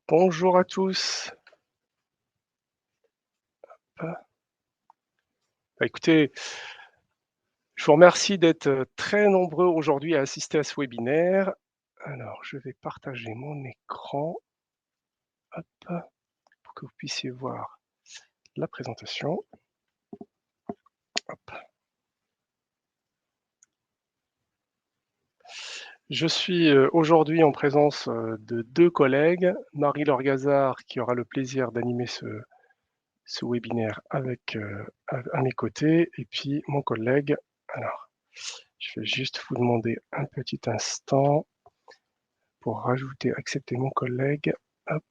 Bonjour à tous. Écoutez, je vous remercie d'être très nombreux aujourd'hui à assister à ce webinaire. Alors, je vais partager mon écran, hop, pour que vous puissiez voir la présentation. Hop. Je suis aujourd'hui en présence de deux collègues, Marie-Laure Gazard qui aura le plaisir d'animer ce webinaire avec, à mes côtés, et puis mon collègue. Alors, je vais juste vous demander un petit instant pour rajouter, accepter mon collègue. Hop,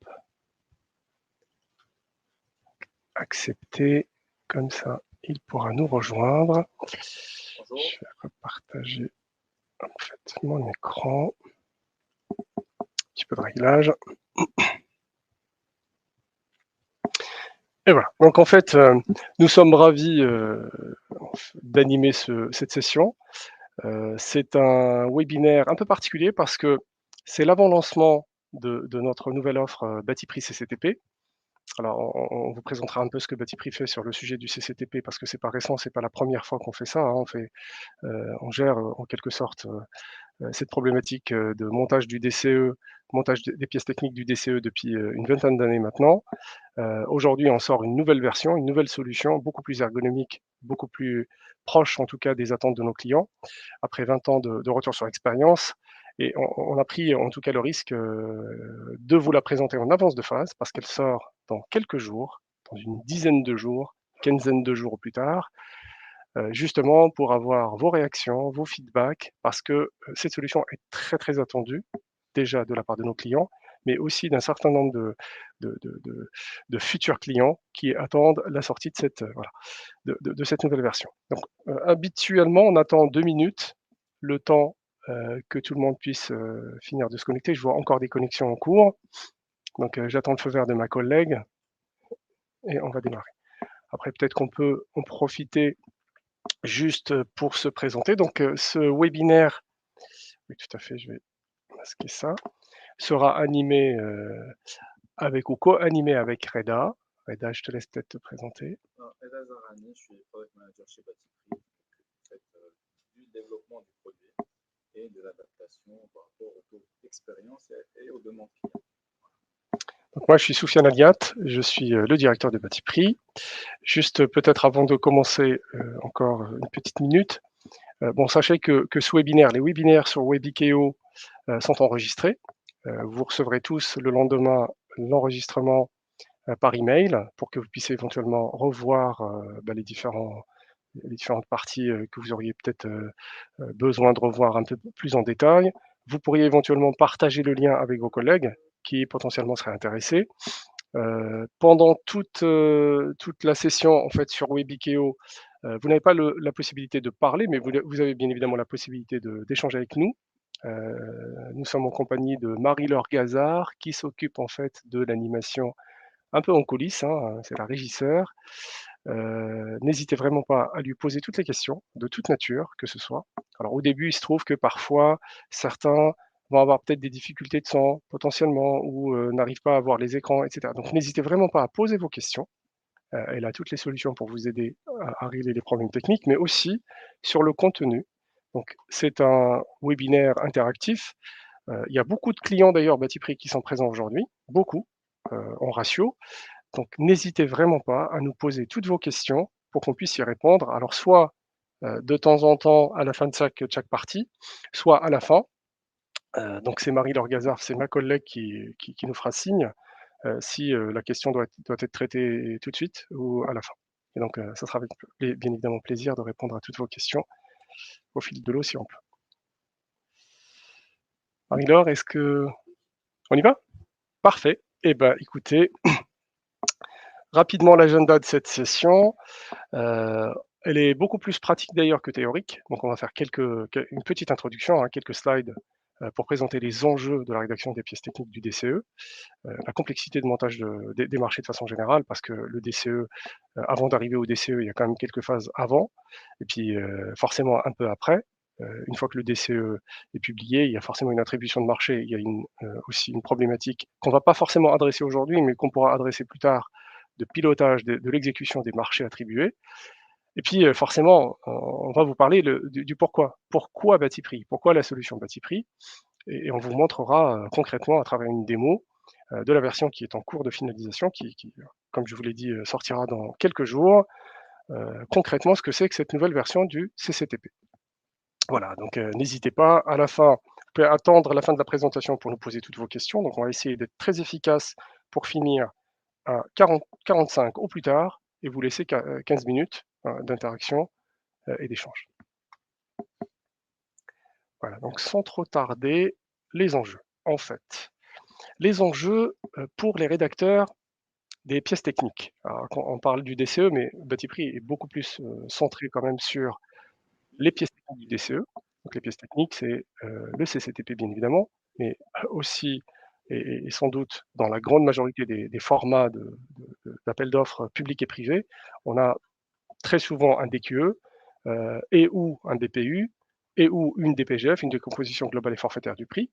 accepter, comme ça, il pourra nous rejoindre. Bonjour. Je vais repartager en fait mon écran. Un petit peu de réglage. Et voilà. Donc en fait, nous sommes ravis d'animer cette session. C'est un webinaire un peu particulier parce que c'est l'avant-lancement de notre nouvelle offre Batiprix CCTP. Alors, on vous présentera un peu ce que Batiprix fait sur le sujet du CCTP parce que c'est pas récent, c'est pas la première fois qu'on fait ça. Hein. On gère en quelque sorte cette problématique de montage du DCE, montage des pièces techniques du DCE depuis une vingtaine d'années maintenant. Aujourd'hui, on sort une nouvelle version, une nouvelle solution, beaucoup plus ergonomique, beaucoup plus proche en tout cas des attentes de nos clients, après 20 ans de retour sur expérience. Et on a pris en tout cas le risque de vous la présenter en avance de phase, parce qu'elle sort dans quelques jours, dans une dizaine de jours, quinzaine de jours au plus tard, justement pour avoir vos réactions, vos feedbacks, parce que cette solution est très très attendue, déjà de la part de nos clients, mais aussi d'un certain nombre de, de, de, de futurs clients qui attendent la sortie de voilà, de cette nouvelle version. Donc, habituellement, on attend 2 minutes, le temps que tout le monde puisse finir de se connecter. Je vois encore des connexions en cours, donc j'attends le feu vert de ma collègue et on va démarrer. Après, peut-être qu'on peut en profiter juste pour se présenter. Donc, ce webinaire, oui, tout à fait, je vais masquer ça, sera animé avec ou co-animé avec Reda. Reda, je te laisse peut-être te présenter. Reda Zarani, je suis product manager chez Batiprix. Je fais du développement du produit et de l'adaptation par rapport au taux d'expérience et aux demandes clients. Donc moi, je suis Soufiane Aliat, je suis le directeur de Batiprix. Juste peut-être avant de commencer, encore une petite minute. Bon, sachez que ce webinaire, les webinaires sur Webikeo sont enregistrés. Vous recevrez tous le lendemain l'enregistrement par email pour que vous puissiez éventuellement revoir les différentes parties que vous auriez peut-être besoin de revoir un peu plus en détail. Vous pourriez éventuellement partager le lien avec vos collègues qui potentiellement seraient intéressés. Pendant toute la session en fait sur Webikeo, vous n'avez pas la possibilité de parler, mais vous avez bien évidemment la possibilité d'échanger avec nous. Nous sommes en compagnie de Marie-Laure Gazard qui s'occupe en fait de l'animation un peu en coulisses, hein, c'est la régisseur. N'hésitez vraiment pas à lui poser toutes les questions, de toute nature que ce soit. Alors au début, il se trouve que parfois, certains vont avoir peut-être des difficultés de son, potentiellement, ou n'arrivent pas à voir les écrans, etc. Donc n'hésitez vraiment pas à poser vos questions. Elle a toutes les solutions pour vous aider à régler les problèmes techniques, mais aussi sur le contenu. Donc c'est un webinaire interactif. Il y a beaucoup de clients d'ailleurs Batiprix qui sont présents aujourd'hui, beaucoup, en ratio. Donc n'hésitez vraiment pas à nous poser toutes vos questions pour qu'on puisse y répondre. Alors soit de temps en temps à la fin de chaque partie, soit à la fin. Donc c'est Marie-Laure Gazard, c'est ma collègue qui nous fera signe si la question doit être traitée tout de suite ou à la fin. Et donc ça sera avec bien évidemment plaisir de répondre à toutes vos questions au fil de l'eau si on peut. Marie-Laure, est-ce que on y va? Parfait. Eh bien écoutez, rapidement l'agenda de cette session. Elle est beaucoup plus pratique d'ailleurs que théorique. Donc on va faire une petite introduction, hein, quelques slides pour présenter les enjeux de la rédaction des pièces techniques du DCE, la complexité de montage des marchés de façon générale, parce que le DCE, avant d'arriver au DCE, il y a quand même quelques phases avant, et puis forcément un peu après. une fois que le DCE est publié, il y a forcément une attribution de marché. Il y a aussi une problématique qu'on ne va pas forcément adresser aujourd'hui, mais qu'on pourra adresser plus tard, de pilotage de l'exécution des marchés attribués. Et puis, forcément, on va vous parler du pourquoi. Pourquoi bâti prix? Pourquoi la solution bâti prix? Et on vous montrera concrètement à travers une démo de la version qui est en cours de finalisation, qui, comme je vous l'ai dit, sortira dans quelques jours, concrètement ce que c'est que cette nouvelle version du CCTP. Voilà, donc n'hésitez pas, à la fin, vous pouvez attendre la fin de la présentation pour nous poser toutes vos questions. Donc on va essayer d'être très efficace pour finir à 40-45 au plus tard et vous laisser 15 minutes d'interaction et d'échange. Voilà, donc sans trop tarder, les enjeux. En fait, les enjeux pour les rédacteurs des pièces techniques. Alors, quand on parle du DCE, mais Batiprix est beaucoup plus centré quand même sur les pièces techniques du DCE. Donc les pièces techniques, c'est le CCTP bien évidemment, mais aussi et sans doute dans la grande majorité des formats d'appels d'offres publics et privés, on a très souvent un DQE et ou un DPU et ou une DPGF, une décomposition globale et forfaitaire du prix.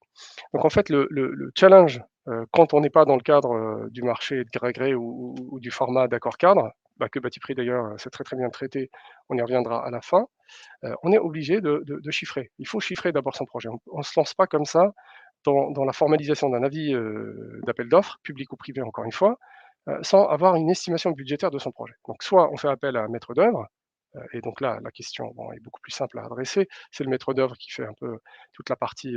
Donc en fait, le challenge, quand on n'est pas dans le cadre du marché de gré à gré ou du format d'accord cadre, bah, que Batiprix d'ailleurs c'est très très bien traité, on y reviendra à la fin, on est obligé de chiffrer. Il faut chiffrer d'abord son projet. On ne se lance pas comme ça dans la formalisation d'un avis d'appel d'offres, public ou privé encore une fois, sans avoir une estimation budgétaire de son projet. Donc soit on fait appel à un maître d'œuvre, et donc là, la question est beaucoup plus simple à adresser. C'est le maître d'œuvre qui fait un peu toute la partie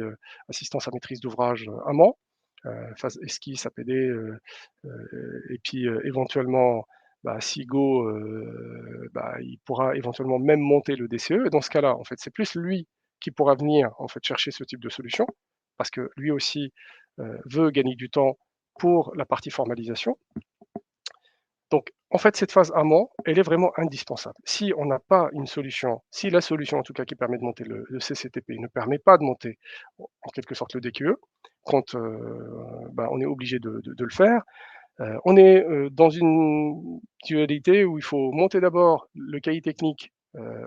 assistance à maîtrise d'ouvrage amont, phase esquisse, APD, et puis éventuellement, bah, si go, bah, il pourra éventuellement même monter le DCE. Et dans ce cas-là, en fait, c'est plus lui qui pourra venir en fait chercher ce type de solution, parce que lui aussi veut gagner du temps pour la partie formalisation. Donc, en fait, cette phase amont, elle est vraiment indispensable. Si on n'a pas une solution, si la solution en tout cas qui permet de monter le CCTP ne permet pas de monter en quelque sorte le DQE, quand bah, on est obligé de le faire, on est dans une dualité où il faut monter d'abord le cahier technique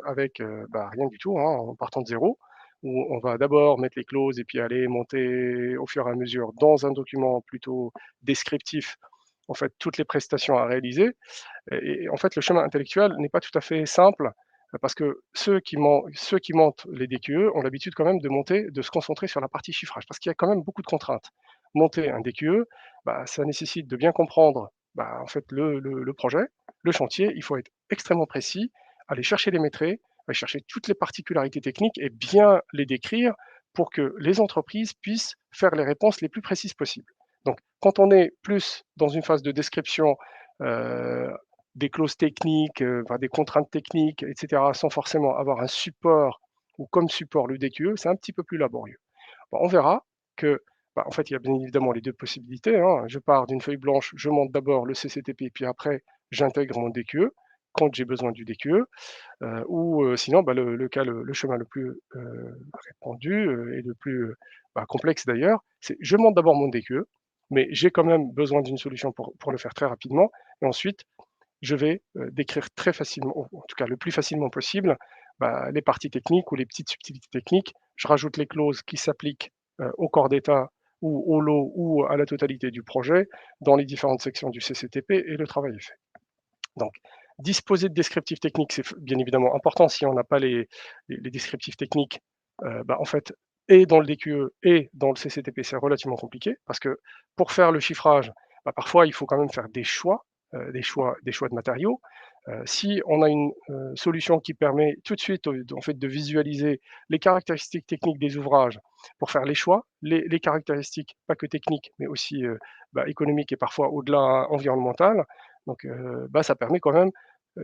avec bah, rien du tout, hein, en partant de zéro, où on va d'abord mettre les clauses et puis aller monter au fur et à mesure dans un document plutôt descriptif en fait toutes les prestations à réaliser. Et en fait, le chemin intellectuel n'est pas tout à fait simple parce que ceux qui montent les DQE ont l'habitude quand même de monter, de se concentrer sur la partie chiffrage parce qu'il y a quand même beaucoup de contraintes. Monter un DQE, bah, ça nécessite de bien comprendre bah, en fait, le projet, le chantier. Il faut être extrêmement précis, aller chercher les métriques, aller chercher toutes les particularités techniques et bien les décrire pour que les entreprises puissent faire les réponses les plus précises possibles. Donc, quand on est plus dans une phase de description euh, des clauses techniques, enfin, des contraintes techniques, etc., sans forcément avoir un support ou comme support le DQE, c'est un petit peu plus laborieux. Bon, on verra que, bah, en fait, il y a bien évidemment les deux possibilités, hein. Je pars d'une feuille blanche, je monte d'abord le CCTP, puis après, j'intègre mon DQE quand j'ai besoin du DQE, ou sinon, bah, le chemin le plus répandu et le plus bah, complexe d'ailleurs, c'est je monte d'abord mon DQE, mais j'ai quand même besoin d'une solution pour le faire très rapidement, et ensuite, je vais décrire très facilement, en tout cas le plus facilement possible, bah, les parties techniques ou les petites subtilités techniques. Je rajoute les clauses qui s'appliquent au corps d'état ou au lot ou à la totalité du projet dans les différentes sections du CCTP et le travail est fait. Donc, disposer de descriptifs techniques, c'est bien évidemment important. Si on n'a pas les descriptifs techniques, bah, en fait, et dans le DQE et dans le CCTP, c'est relativement compliqué parce que pour faire le chiffrage, bah, parfois il faut quand même faire des choix de matériaux. Si on a une solution qui permet tout de suite en fait, de visualiser les caractéristiques techniques des ouvrages pour faire les choix, les caractéristiques, pas que techniques, mais aussi bah, économiques et parfois au-delà environnementales, donc bah, ça permet quand même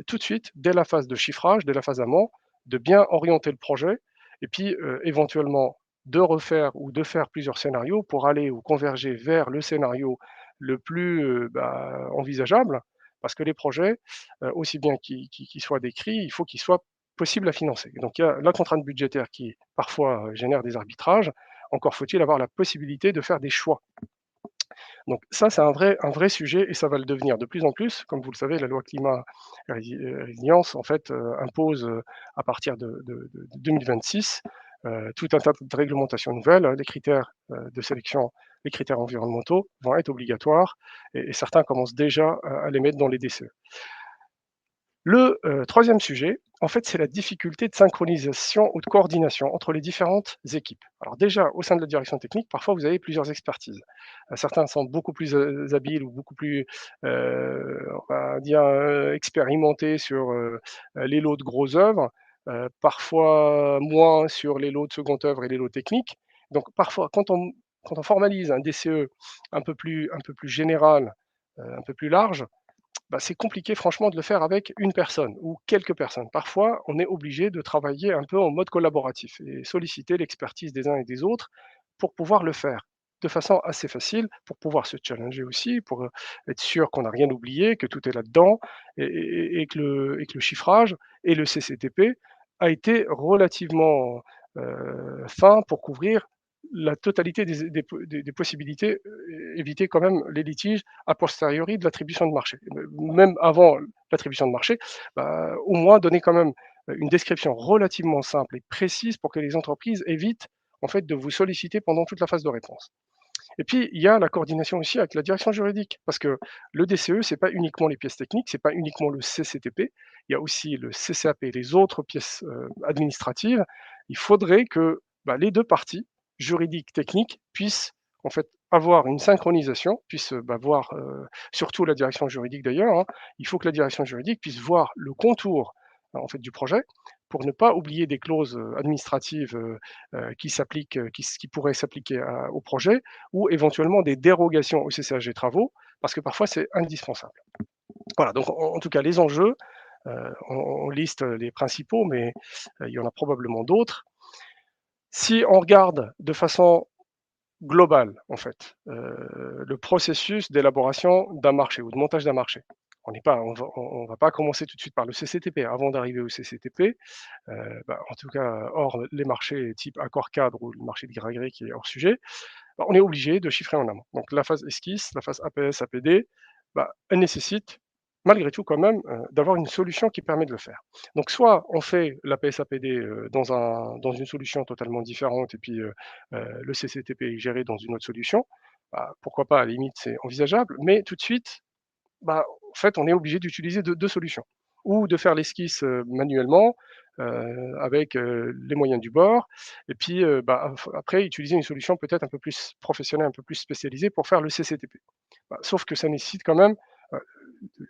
tout de suite, dès la phase de chiffrage, dès la phase amont, de bien orienter le projet et puis éventuellement de refaire ou de faire plusieurs scénarios pour aller ou converger vers le scénario le plus bah, envisageable, parce que les projets, aussi bien qu'ils soient décrits, il faut qu'ils soient possibles à financer. Donc il y a la contrainte budgétaire qui parfois génère des arbitrages, encore faut-il avoir la possibilité de faire des choix. Donc ça, c'est un vrai sujet et ça va le devenir de plus en plus. Comme vous le savez, la loi climat résilience, en fait, impose à partir de 2026 tout un tas de réglementations nouvelles, les critères de sélection, les critères environnementaux vont être obligatoires et certains commencent déjà à les mettre dans les DCE. Le 3e sujet, en fait, c'est la difficulté de synchronisation ou de coordination entre les différentes équipes. Alors déjà, au sein de la direction technique, parfois vous avez plusieurs expertises. Certains sont beaucoup plus habiles ou beaucoup plus, on va dire, expérimentés sur les lots de grosses œuvres, parfois moins sur les lots de seconde œuvre et les lots techniques. Donc parfois, quand on formalise un DCE un peu plus général, un peu plus large, bah, c'est compliqué franchement de le faire avec une personne ou quelques personnes. Parfois, on est obligé de travailler un peu en mode collaboratif et solliciter l'expertise des uns et des autres pour pouvoir le faire de façon assez facile, pour pouvoir se challenger aussi, pour être sûr qu'on n'a rien oublié, que tout est là-dedans et que le chiffrage et le CCTP a été relativement fin pour couvrir la totalité des possibilités, éviter quand même les litiges a posteriori de l'attribution de marché. Même avant l'attribution de marché, bah, au moins donner quand même une description relativement simple et précise pour que les entreprises évitent en fait de vous solliciter pendant toute la phase de réponse. Et puis il y a la coordination aussi avec la direction juridique, parce que le DCE, c'est pas uniquement les pièces techniques, c'est pas uniquement le CCTP, il y a aussi le CCAP, les autres pièces administratives. Il faudrait que bah, les deux parties, juridiques, techniques, puissent en fait avoir une synchronisation, puissent bah, voir, surtout la direction juridique d'ailleurs, hein, il faut que la direction juridique puisse voir le contour en fait du projet pour ne pas oublier des clauses administratives qui s'appliquent, qui pourraient s'appliquer au projet, ou éventuellement des dérogations au CCHG travaux, parce que parfois c'est indispensable. Voilà, donc en tout cas les enjeux, on liste les principaux, mais il y en a probablement d'autres. Si on regarde de façon globale, en fait, le processus d'élaboration d'un marché ou de montage d'un marché, on va pas commencer tout de suite par le CCTP. Avant d'arriver au CCTP, bah, en tout cas, hors les marchés type accord cadre ou le marché de gré à gré qui est hors sujet, bah, on est obligé de chiffrer en amont. Donc la phase esquisse, la phase APS, APD, bah, elle nécessite malgré tout quand même d'avoir une solution qui permet de le faire. Donc soit on fait l'APS APD dans une solution totalement différente et puis le CCTP est géré dans une autre solution, bah, pourquoi pas, à la limite c'est envisageable, mais tout de suite, bah, en fait on est obligé d'utiliser deux solutions. Ou de faire l'esquisse manuellement, avec les moyens du bord, et puis bah, après utiliser une solution peut-être un peu plus professionnelle, un peu plus spécialisée pour faire le CCTP. Bah, sauf que ça nécessite quand même, heu,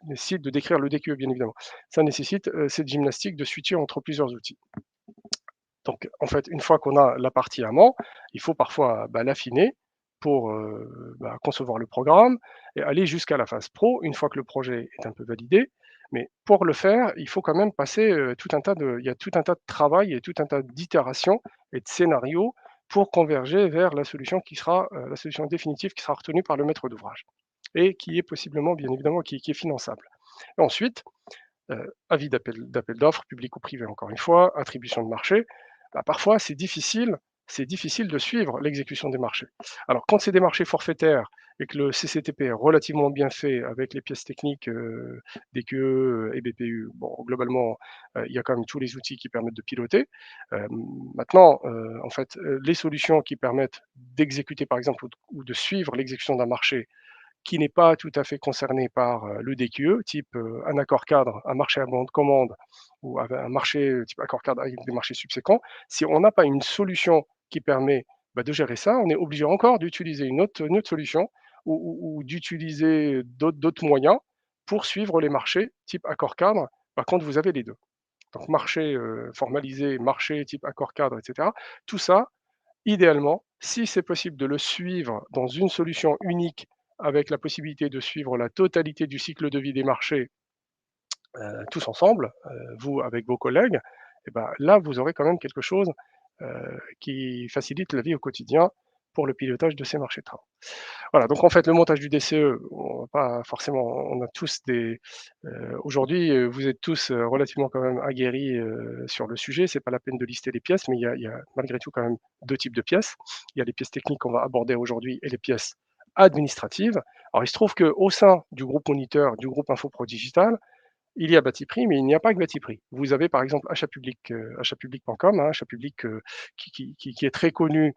nécessite de décrire le DQE bien évidemment. Ça nécessite cette gymnastique de switcher entre plusieurs outils. Donc en fait, une fois qu'on a la partie amont, il faut parfois bah, l'affiner pour bah, concevoir le programme et aller jusqu'à la phase pro une fois que le projet est un peu validé. Mais pour le faire, il faut quand même passer il y a tout un tas de travail et tout un tas d'itérations et de scénarios pour converger vers la solution qui sera la solution définitive qui sera retenue par le maître d'ouvrage et qui est possiblement, bien évidemment, qui est finançable. Et ensuite, avis d'appel d'offres, public ou privé encore une fois, attribution de marché, bah, parfois c'est difficile de suivre l'exécution des marchés. Alors quand c'est des marchés forfaitaires et que le CCTP est relativement bien fait avec les pièces techniques, DQE et BPU, bon globalement, il y a quand même tous les outils qui permettent de piloter. Hem, Maintenant, en fait, les solutions qui permettent d'exécuter par exemple ou de suivre l'exécution d'un marché qui n'est pas tout à fait concerné par le DQE, type un accord cadre, un marché à bon de commande ou un marché type accord cadre avec des marchés subséquents, si on n'a pas une solution qui permet bah, de gérer ça, on est obligé encore d'utiliser une autre solution ou d'utiliser d'autres moyens pour suivre les marchés type accord cadre bah, quand vous avez les deux. Donc marché formalisé, marché type accord cadre, etc. Tout ça, idéalement, si c'est possible de le suivre dans une solution unique avec la possibilité de suivre la totalité du cycle de vie des marchés, tous ensemble, vous avec vos collègues, et ben, là, vous aurez quand même quelque chose, qui facilite la vie au quotidien pour le pilotage de ces marchés de travaux. Voilà, donc en fait, le montage du DCE, on va pas forcément on a tous aujourd'hui, vous êtes tous, relativement quand même aguerris, sur le sujet. C'est pas la peine de lister les pièces, mais il y a malgré tout quand même 2 types de pièces. Il y a les pièces techniques qu'on va aborder aujourd'hui et les pièces administratives. Alors il se trouve qu'au sein du groupe moniteur, du groupe Infopro Digital, il y a Batiprix, mais il n'y a pas que Batiprix. Vous avez par exemple achatpublic.com, achatpublic qui est très connu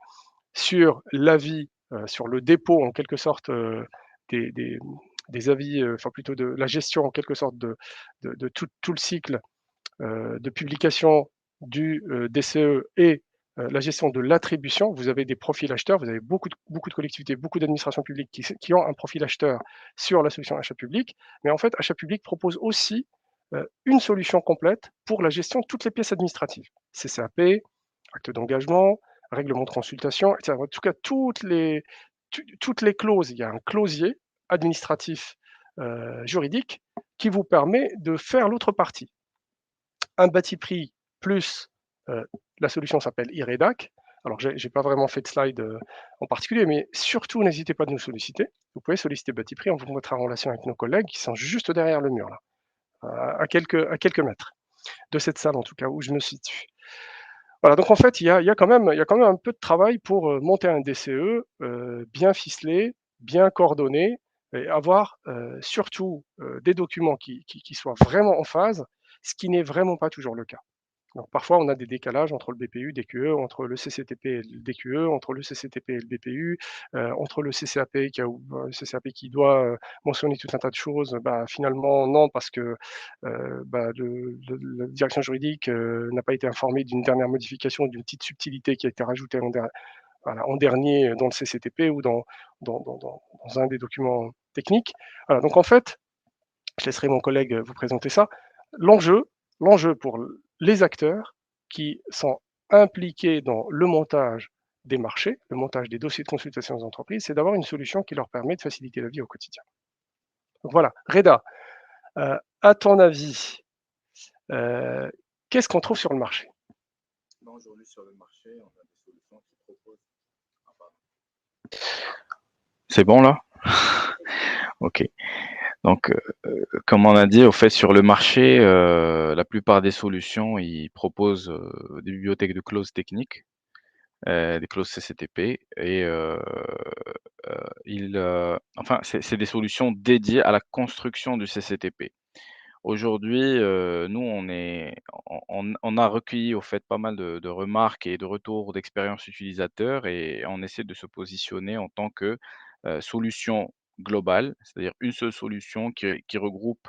sur l'avis, sur le dépôt en quelque sorte des, des, des avis, enfin plutôt de la gestion en quelque sorte de tout le cycle de publication du DCE et la gestion de l'attribution. Vous avez des profils acheteurs, vous avez beaucoup de collectivités, beaucoup d'administrations publiques qui ont un profil acheteur sur la solution achat public. Mais en fait, achat public propose aussi une solution complète pour la gestion de toutes les pièces administratives. CCAP, acte d'engagement, règlement de consultation, etc. En tout cas, toutes les clauses, il y a un clausier administratif juridique qui vous permet de faire l'autre partie. Un bâti prix plus la solution s'appelle IREDAC. Alors, je n'ai pas vraiment fait de slide en particulier, mais surtout, n'hésitez pas à nous solliciter. Vous pouvez solliciter Batiprix, on vous mettra en relation avec nos collègues qui sont juste derrière le mur, là, à quelques mètres de cette salle, en tout cas, où je me situe. Voilà, donc en fait, il y a quand même un peu de travail pour monter un DCE bien ficelé, bien coordonné, et avoir surtout des documents qui soient vraiment en phase, ce qui n'est vraiment pas toujours le cas. Donc parfois, on a des décalages entre le BPU, DQE, entre le CCTP et le DQE, entre le CCTP et le BPU, entre le CCAP qui doit mentionner tout un tas de choses. Bah, finalement, non, parce que la direction juridique n'a pas été informée d'une dernière modification, d'une petite subtilité qui a été rajoutée en dernier dans le CCTP ou dans un des documents techniques. Voilà, donc en fait, je laisserai mon collègue vous présenter ça. L'enjeu pour les acteurs qui sont impliqués dans le montage des marchés, le montage des dossiers de consultation des entreprises, c'est d'avoir une solution qui leur permet de faciliter la vie au quotidien. Donc voilà, Reda, à ton avis, qu'est-ce qu'on trouve sur le marché? Aujourd'hui, sur le marché, on a des solutions qui proposent. C'est bon là? Ok. Donc, comme on a dit, au fait, sur le marché, la plupart des solutions, ils proposent des bibliothèques de clauses techniques, des clauses CCTP, et enfin, c'est des solutions dédiées à la construction du CCTP. Aujourd'hui, nous, on a recueilli, au fait, pas mal de remarques et de retours d'expérience utilisateurs, et on essaie de se positionner en tant que solution globale, c'est-à-dire une seule solution qui regroupe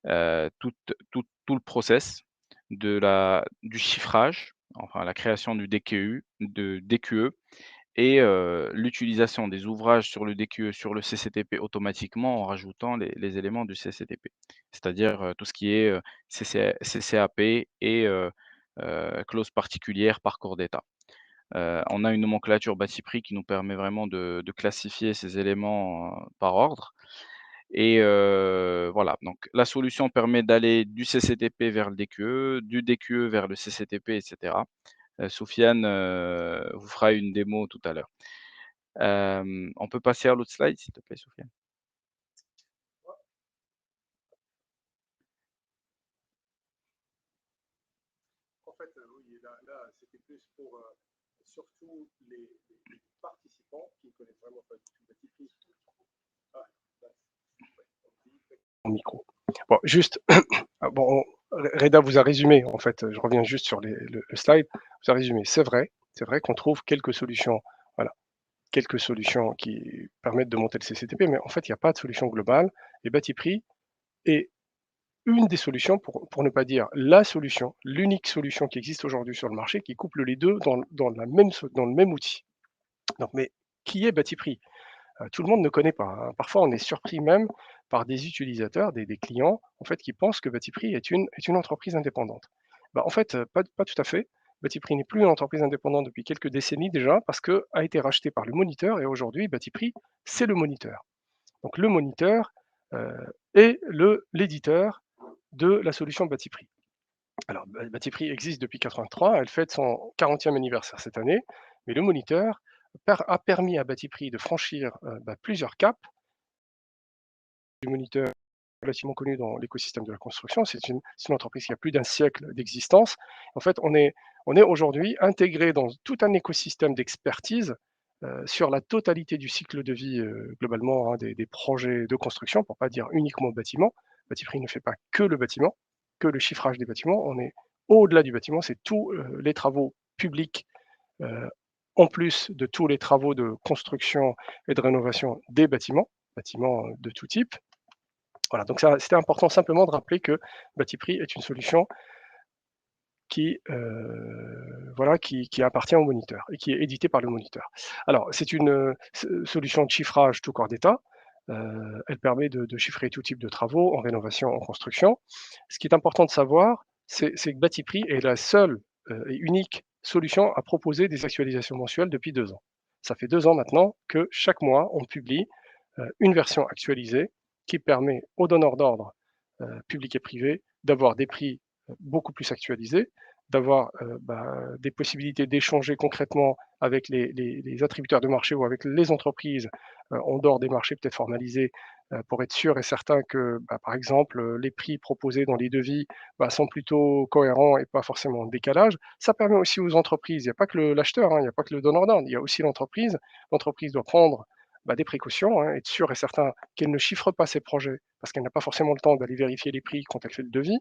tout le process du chiffrage, enfin la création du DQE, et l'utilisation des ouvrages sur le DQE, sur le CCTP automatiquement en rajoutant les éléments du CCTP. C'est-à-dire, tout ce qui est, CCAP et clauses particulières par corps d'état. On a une nomenclature Batiprix qui nous permet vraiment de classifier ces éléments, par ordre, et voilà, donc la solution permet d'aller du CCTP vers le DQE, du DQE vers le CCTP, et cetera. Soufiane, vous fera une démo tout à l'heure. On peut passer à l'autre slide, s'il te plaît, Soufiane? En fait, oui, là c'était plus pour surtout les participants qui ne connaissent vraiment pas du tout Batiprix. Mon micro. Bon, juste, bon, Reda vous a résumé, en fait, je reviens juste sur le slide, vous a résumé. C'est vrai qu'on trouve quelques solutions, voilà, quelques solutions qui permettent de monter le CCTP, mais en fait, il n'y a pas de solution globale. Et Batiprix est une des solutions, pour ne pas dire la solution, l'unique solution qui existe aujourd'hui sur le marché, qui couple les deux dans le même outil. Donc, mais qui est Batiprix? Tout le monde ne connaît pas, hein. Parfois, on est surpris même par des utilisateurs, des clients, en fait, qui pensent que Batiprix est une entreprise indépendante. Bah, en fait, pas tout à fait. Batiprix n'est plus une entreprise indépendante depuis quelques décennies déjà, parce que a été racheté par le Moniteur, et aujourd'hui, Batiprix, c'est le Moniteur. Donc le Moniteur est l'éditeur de la solution Batiprix. Alors, Batiprix existe depuis 83, elle fête son 40e anniversaire cette année, mais le Moniteur a permis à Batiprix de franchir plusieurs caps. Du Moniteur, relativement connu dans l'écosystème de la construction, c'est une entreprise qui a plus d'un siècle d'existence. En fait, on est aujourd'hui intégré dans tout un écosystème d'expertise sur la totalité du cycle de vie globalement, hein, des projets de construction, pour ne pas dire uniquement bâtiment. Batiprix ne fait pas que le bâtiment, que le chiffrage des bâtiments. On est au-delà du bâtiment, c'est tous les travaux publics, en plus de tous les travaux de construction et de rénovation des bâtiments de tout type. Voilà, donc c'était important simplement de rappeler que Batiprix est une solution qui, voilà, qui appartient au moniteur et qui est édité par le moniteur. Alors, c'est une solution de chiffrage tout corps d'État. Elle permet de chiffrer tout type de travaux en rénovation, en construction. Ce qui est important de savoir, c'est que Batiprix est la seule et unique solution à proposer des actualisations mensuelles depuis 2 ans. Ça fait 2 ans maintenant que chaque mois, on publie une version actualisée qui permet aux donneurs d'ordre, publics et privés, d'avoir des prix beaucoup plus actualisés, d'avoir des possibilités d'échanger concrètement avec les attributeurs de marché ou avec les entreprises en dehors des marchés peut-être formalisés pour être sûr et certain que, par exemple, les prix proposés dans les devis sont plutôt cohérents et pas forcément en décalage. Ça permet aussi aux entreprises, il n'y a pas que l'acheteur, il n'y a pas que le donneur d'ordre, il y a aussi l'entreprise. L'entreprise doit prendre des précautions, être sûr et certain qu'elle ne chiffre pas ses projets parce qu'elle n'a pas forcément le temps d'aller vérifier les prix quand elle fait le devis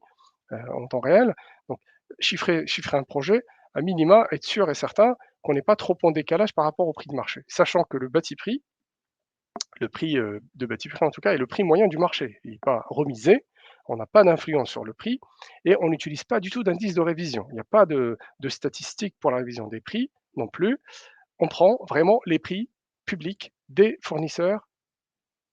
en temps réel. Donc, chiffrer un projet, à minima, être sûr et certain qu'on n'est pas trop en décalage par rapport au prix de marché, sachant que le prix de bâti prix en tout cas est le prix moyen du marché. Il n'est pas remisé, on n'a pas d'influence sur le prix et on n'utilise pas du tout d'indice de révision. Il n'y a pas de statistiques pour la révision des prix non plus. On prend vraiment les prix publics des fournisseurs,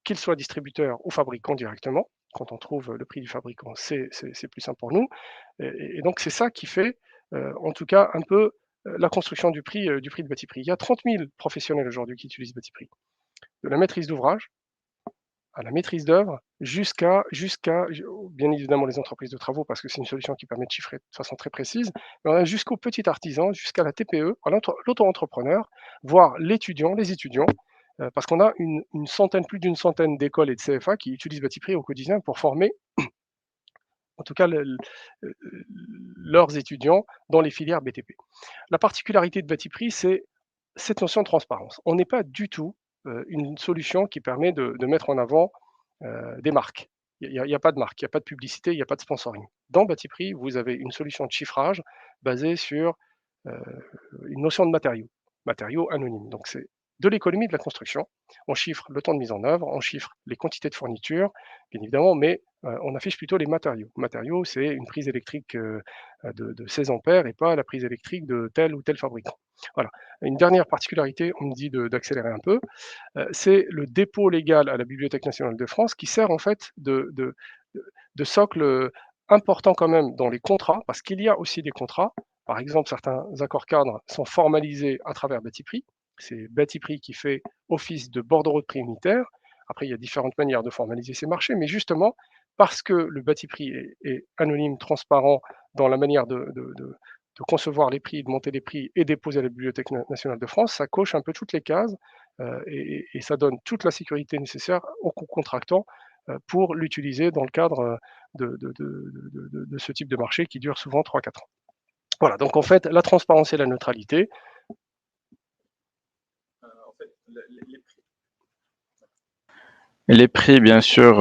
qu'ils soient distributeurs ou fabricants directement. Quand on trouve le prix du fabricant, c'est plus simple pour nous. Et donc, c'est ça qui fait, en tout cas, un peu la construction du prix de Batiprix. Il y a 30 000 professionnels aujourd'hui qui utilisent Batiprix. De la maîtrise d'ouvrage à la maîtrise d'œuvre, jusqu'à, bien évidemment, les entreprises de travaux, parce que c'est une solution qui permet de chiffrer de façon très précise, mais on a jusqu'au petit artisan, jusqu'à la TPE, à l'auto-entrepreneur, voire l'étudiant, les étudiants, parce qu'on a plus d'une centaine d'écoles et de CFA qui utilisent Batiprix au quotidien pour former, en tout cas, leurs étudiants dans les filières BTP. La particularité de Batiprix, c'est cette notion de transparence. On n'est pas du tout une solution qui permet de mettre en avant des marques. Il n'y a pas de marque, il n'y a pas de publicité, il n'y a pas de sponsoring. Dans Batiprix, vous avez une solution de chiffrage basée sur une notion de matériaux anonymes. Donc c'est de l'économie de la construction. On chiffre le temps de mise en œuvre, on chiffre les quantités de fourniture, bien évidemment, mais on affiche plutôt les matériaux. Matériaux, c'est une prise électrique de 16 ampères et pas la prise électrique de tel ou tel fabricant. Voilà. Une dernière particularité, on me dit d'accélérer un peu, c'est le dépôt légal à la Bibliothèque nationale de France qui sert en fait de socle important quand même dans les contrats, parce qu'il y a aussi des contrats. Par exemple, certains accords cadres sont formalisés à travers Batiprix. C'est Batiprix qui fait office de bordereau de prix unitaire. Après, il y a différentes manières de formaliser ces marchés, mais justement, parce que le Batiprix est anonyme, transparent dans la manière de concevoir les prix, de monter les prix et déposer à la Bibliothèque nationale de France, ça coche un peu toutes les cases et ça donne toute la sécurité nécessaire aux contractants pour l'utiliser dans le cadre de ce type de marché qui dure souvent 3-4 ans. Voilà, donc en fait, la transparence et la neutralité. En fait, les prix. Les prix, bien sûr,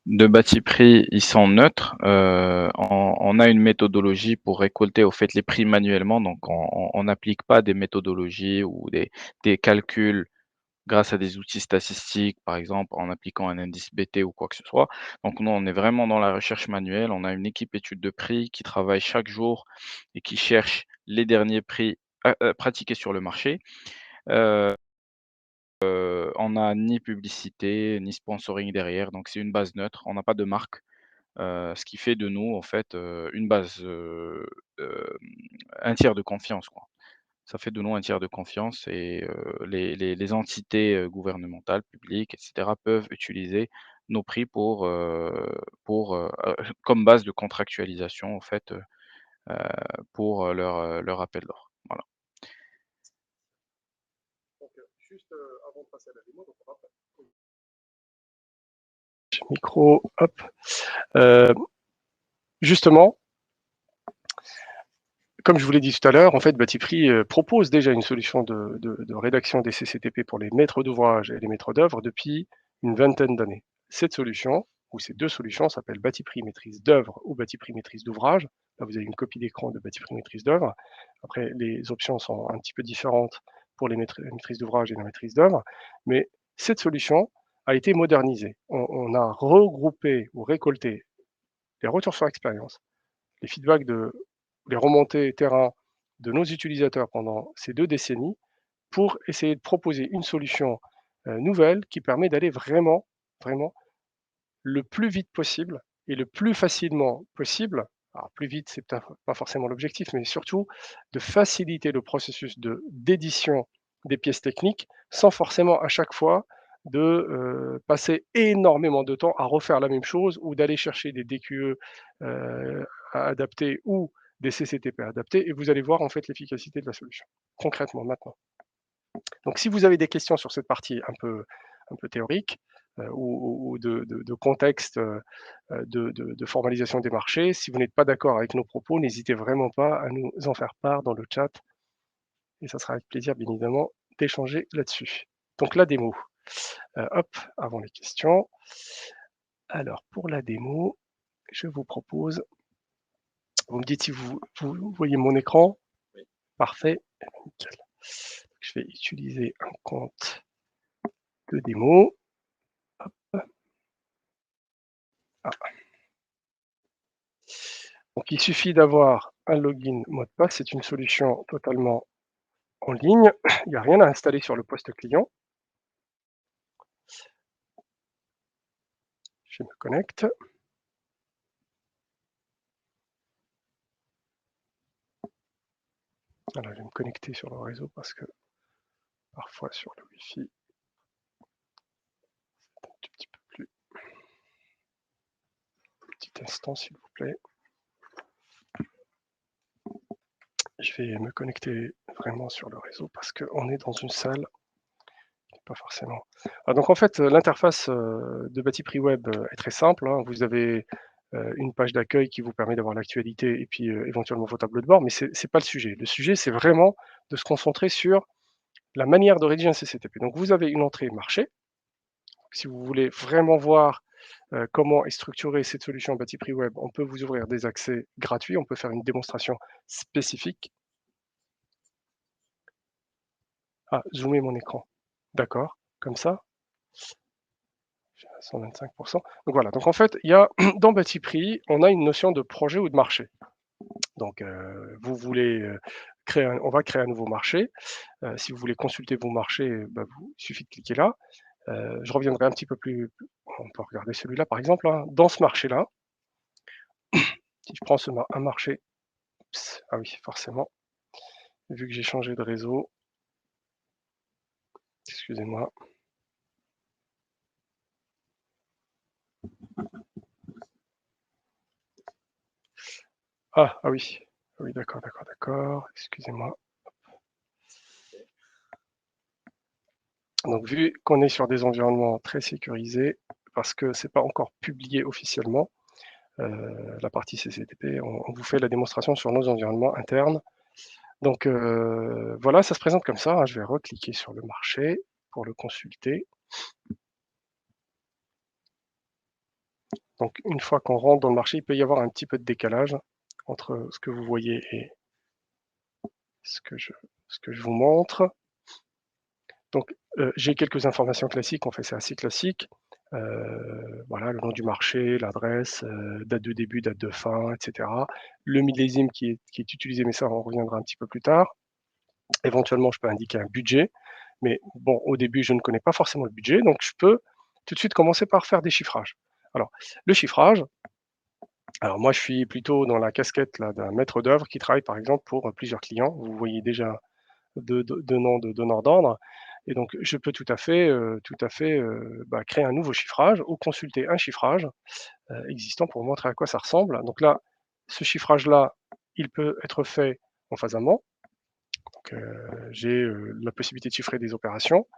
de Batiprix, ils sont neutres. On a une méthodologie pour récolter au fait les prix manuellement, donc on n'applique pas des méthodologies ou des calculs grâce à des outils statistiques, par exemple en appliquant un indice BT ou quoi que ce soit. Donc nous, on est vraiment dans la recherche manuelle. On a une équipe étude de prix qui travaille chaque jour et qui cherche les derniers prix pratiqués sur le marché. On n'a ni publicité, ni sponsoring derrière, donc c'est une base neutre. On n'a pas de marque, ce qui fait de nous, en fait, une base, un tiers de confiance, quoi. Ça fait de nous un tiers de confiance et les entités, gouvernementales, publiques et cetera peuvent utiliser nos prix pour comme base de contractualisation, en fait, pour leur appel d'offres. Voilà. Donc, juste avant de passer à la démo, donc on va micro, hop. Justement, comme je vous l'ai dit tout à l'heure, en fait, Batiprix propose déjà une solution de rédaction des CCTP pour les maîtres d'ouvrage et les maîtres d'œuvre depuis une vingtaine d'années. Cette solution, où ces deux solutions s'appellent Batiprix maîtrise d'œuvre ou Batiprix maîtrise d'ouvrage. Là, vous avez une copie d'écran de Batiprix maîtrise d'œuvre. Après, les options sont un petit peu différentes pour les maîtrises d'ouvrage et la maîtrise d'œuvre, mais cette solution a été modernisée. On a regroupé ou récolté les retours sur expérience, les feedbacks les remontées terrain de nos utilisateurs pendant ces 2 décennies pour essayer de proposer une solution nouvelle qui permet d'aller vraiment, vraiment le plus vite possible et le plus facilement possible. Alors plus vite, c'est peut-être pas forcément l'objectif, mais surtout de faciliter le processus d'édition des pièces techniques sans forcément à chaque fois de passer énormément de temps à refaire la même chose ou d'aller chercher des DQE à adapter ou des CCTP adaptés et vous allez voir en fait l'efficacité de la solution concrètement maintenant. Donc si vous avez des questions sur cette partie un peu théorique ou de contexte de formalisation des marchés, si vous n'êtes pas d'accord avec nos propos, n'hésitez vraiment pas à nous en faire part dans le chat et ça sera avec plaisir bien évidemment d'échanger là-dessus. Donc la démo, hop, avant les questions. Alors pour la démo, je vous propose, vous me dites si vous voyez mon écran. Oui. Parfait, nickel. Je vais utiliser un compte de démo. Hop. Ah. Donc il suffit d'avoir un login mot de passe, c'est une solution totalement en ligne. Il n'y a rien à installer sur le poste client. Je me connecte. Voilà, je vais me connecter sur le réseau parce que parfois sur le Wi-Fi, c'est un tout petit peu plus. Petit instant s'il vous plaît. Je vais me connecter vraiment sur le réseau parce qu'on est dans une salle qui n'est pas forcément. Ah, donc en fait, l'interface de Batiprix Web est très simple. Hein. Vous avez une page d'accueil qui vous permet d'avoir l'actualité et puis éventuellement vos tableaux de bord, mais ce n'est pas le sujet. Le sujet, c'est vraiment de se concentrer sur la manière de rédiger un CCTP. Donc vous avez une entrée marché. Si vous voulez vraiment voir comment est structurée cette solution Batiprix Web, on peut vous ouvrir des accès gratuits, on peut faire une démonstration spécifique. Ah, zoomer mon écran. D'accord, comme ça. J'ai 125%. Donc voilà, donc en fait, il y a dans Batiprix, on a une notion de projet ou de marché. Donc vous voulez on va créer un nouveau marché. Si vous voulez consulter vos marchés, bah, il suffit de cliquer là. Je reviendrai un petit peu plus. On peut regarder celui-là par exemple. Hein. Dans ce marché-là, si je prends un marché, ah oui, forcément, vu que j'ai changé de réseau, excusez-moi. Ah oui, oui, d'accord, excusez-moi. Donc vu qu'on est sur des environnements très sécurisés, parce que c'est pas encore publié officiellement, la partie CCTP, on vous fait la démonstration sur nos environnements internes. Donc voilà, ça se présente comme ça. Hein. Je vais recliquer sur le marché pour le consulter. Donc une fois qu'on rentre dans le marché, il peut y avoir un petit peu de décalage entre ce que vous voyez et ce que je vous montre. Donc j'ai quelques informations classiques, en fait c'est assez classique. Voilà, le nom du marché, l'adresse, date de début, date de fin, etc. Le millésime qui est utilisé, mais ça on reviendra un petit peu plus tard. Éventuellement, je peux indiquer un budget, mais bon, au début, je ne connais pas forcément le budget, donc je peux tout de suite commencer par faire des chiffrages. Alors, le chiffrage, alors moi je suis plutôt dans la casquette d'un maître d'œuvre qui travaille par exemple pour plusieurs clients. Vous voyez déjà deux noms de donneurs d'ordre. Et donc, je peux tout à fait créer un nouveau chiffrage ou consulter un chiffrage existant pour vous montrer à quoi ça ressemble. Donc là, ce chiffrage-là, il peut être fait en phase amont. Donc, j'ai la possibilité de chiffrer des opérations,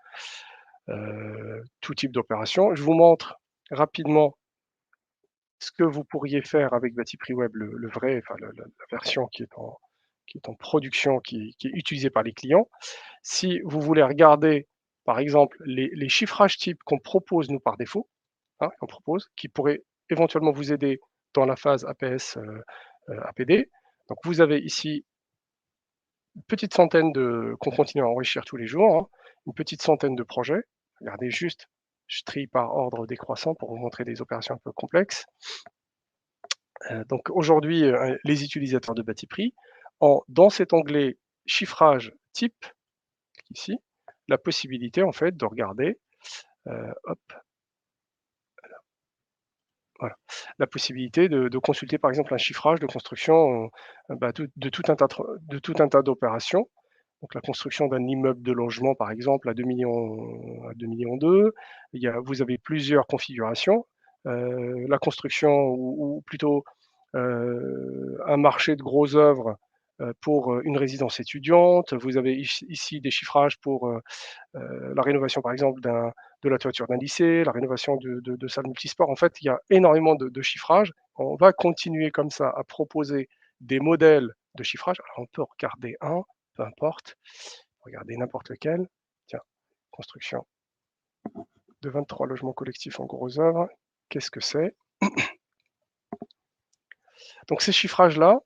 tout type d'opération. Je vous montre rapidement ce que vous pourriez faire avec Batiprix Web, le vrai, enfin la version qui est en production, qui est utilisée par les clients. Si vous voulez regarder, par exemple, les chiffrages types qu'on propose nous par défaut, hein, qu'on propose, qui pourrait éventuellement vous aider dans la phase APS, APD. Donc vous avez ici une petite centaine qu'on continue à enrichir tous les jours, hein, une petite centaine de projets. Regardez juste, je trie par ordre décroissant pour vous montrer des opérations un peu complexes. Donc aujourd'hui, les utilisateurs de Batiprix ont dans cet onglet chiffrage type, ici, la possibilité en fait de regarder, hop, voilà, la possibilité de consulter par exemple un chiffrage de construction de tout un tas d'opérations. Donc la construction d'un immeuble de logement par exemple à 2 millions, à 2 millions 2. Vous avez plusieurs configurations. La construction ou plutôt un marché de grosses œuvres pour une résidence étudiante. Vous avez ici des chiffrages pour la rénovation par exemple de la toiture d'un lycée, la rénovation de salles multisports. En fait, il y a énormément de chiffrage. On va continuer comme ça à proposer des modèles de chiffrage. Alors on peut regarder un, peu importe, regarder n'importe lequel. Tiens, construction de 23 logements collectifs en gros œuvres. Qu'est-ce que c'est? Donc ces chiffrages-là,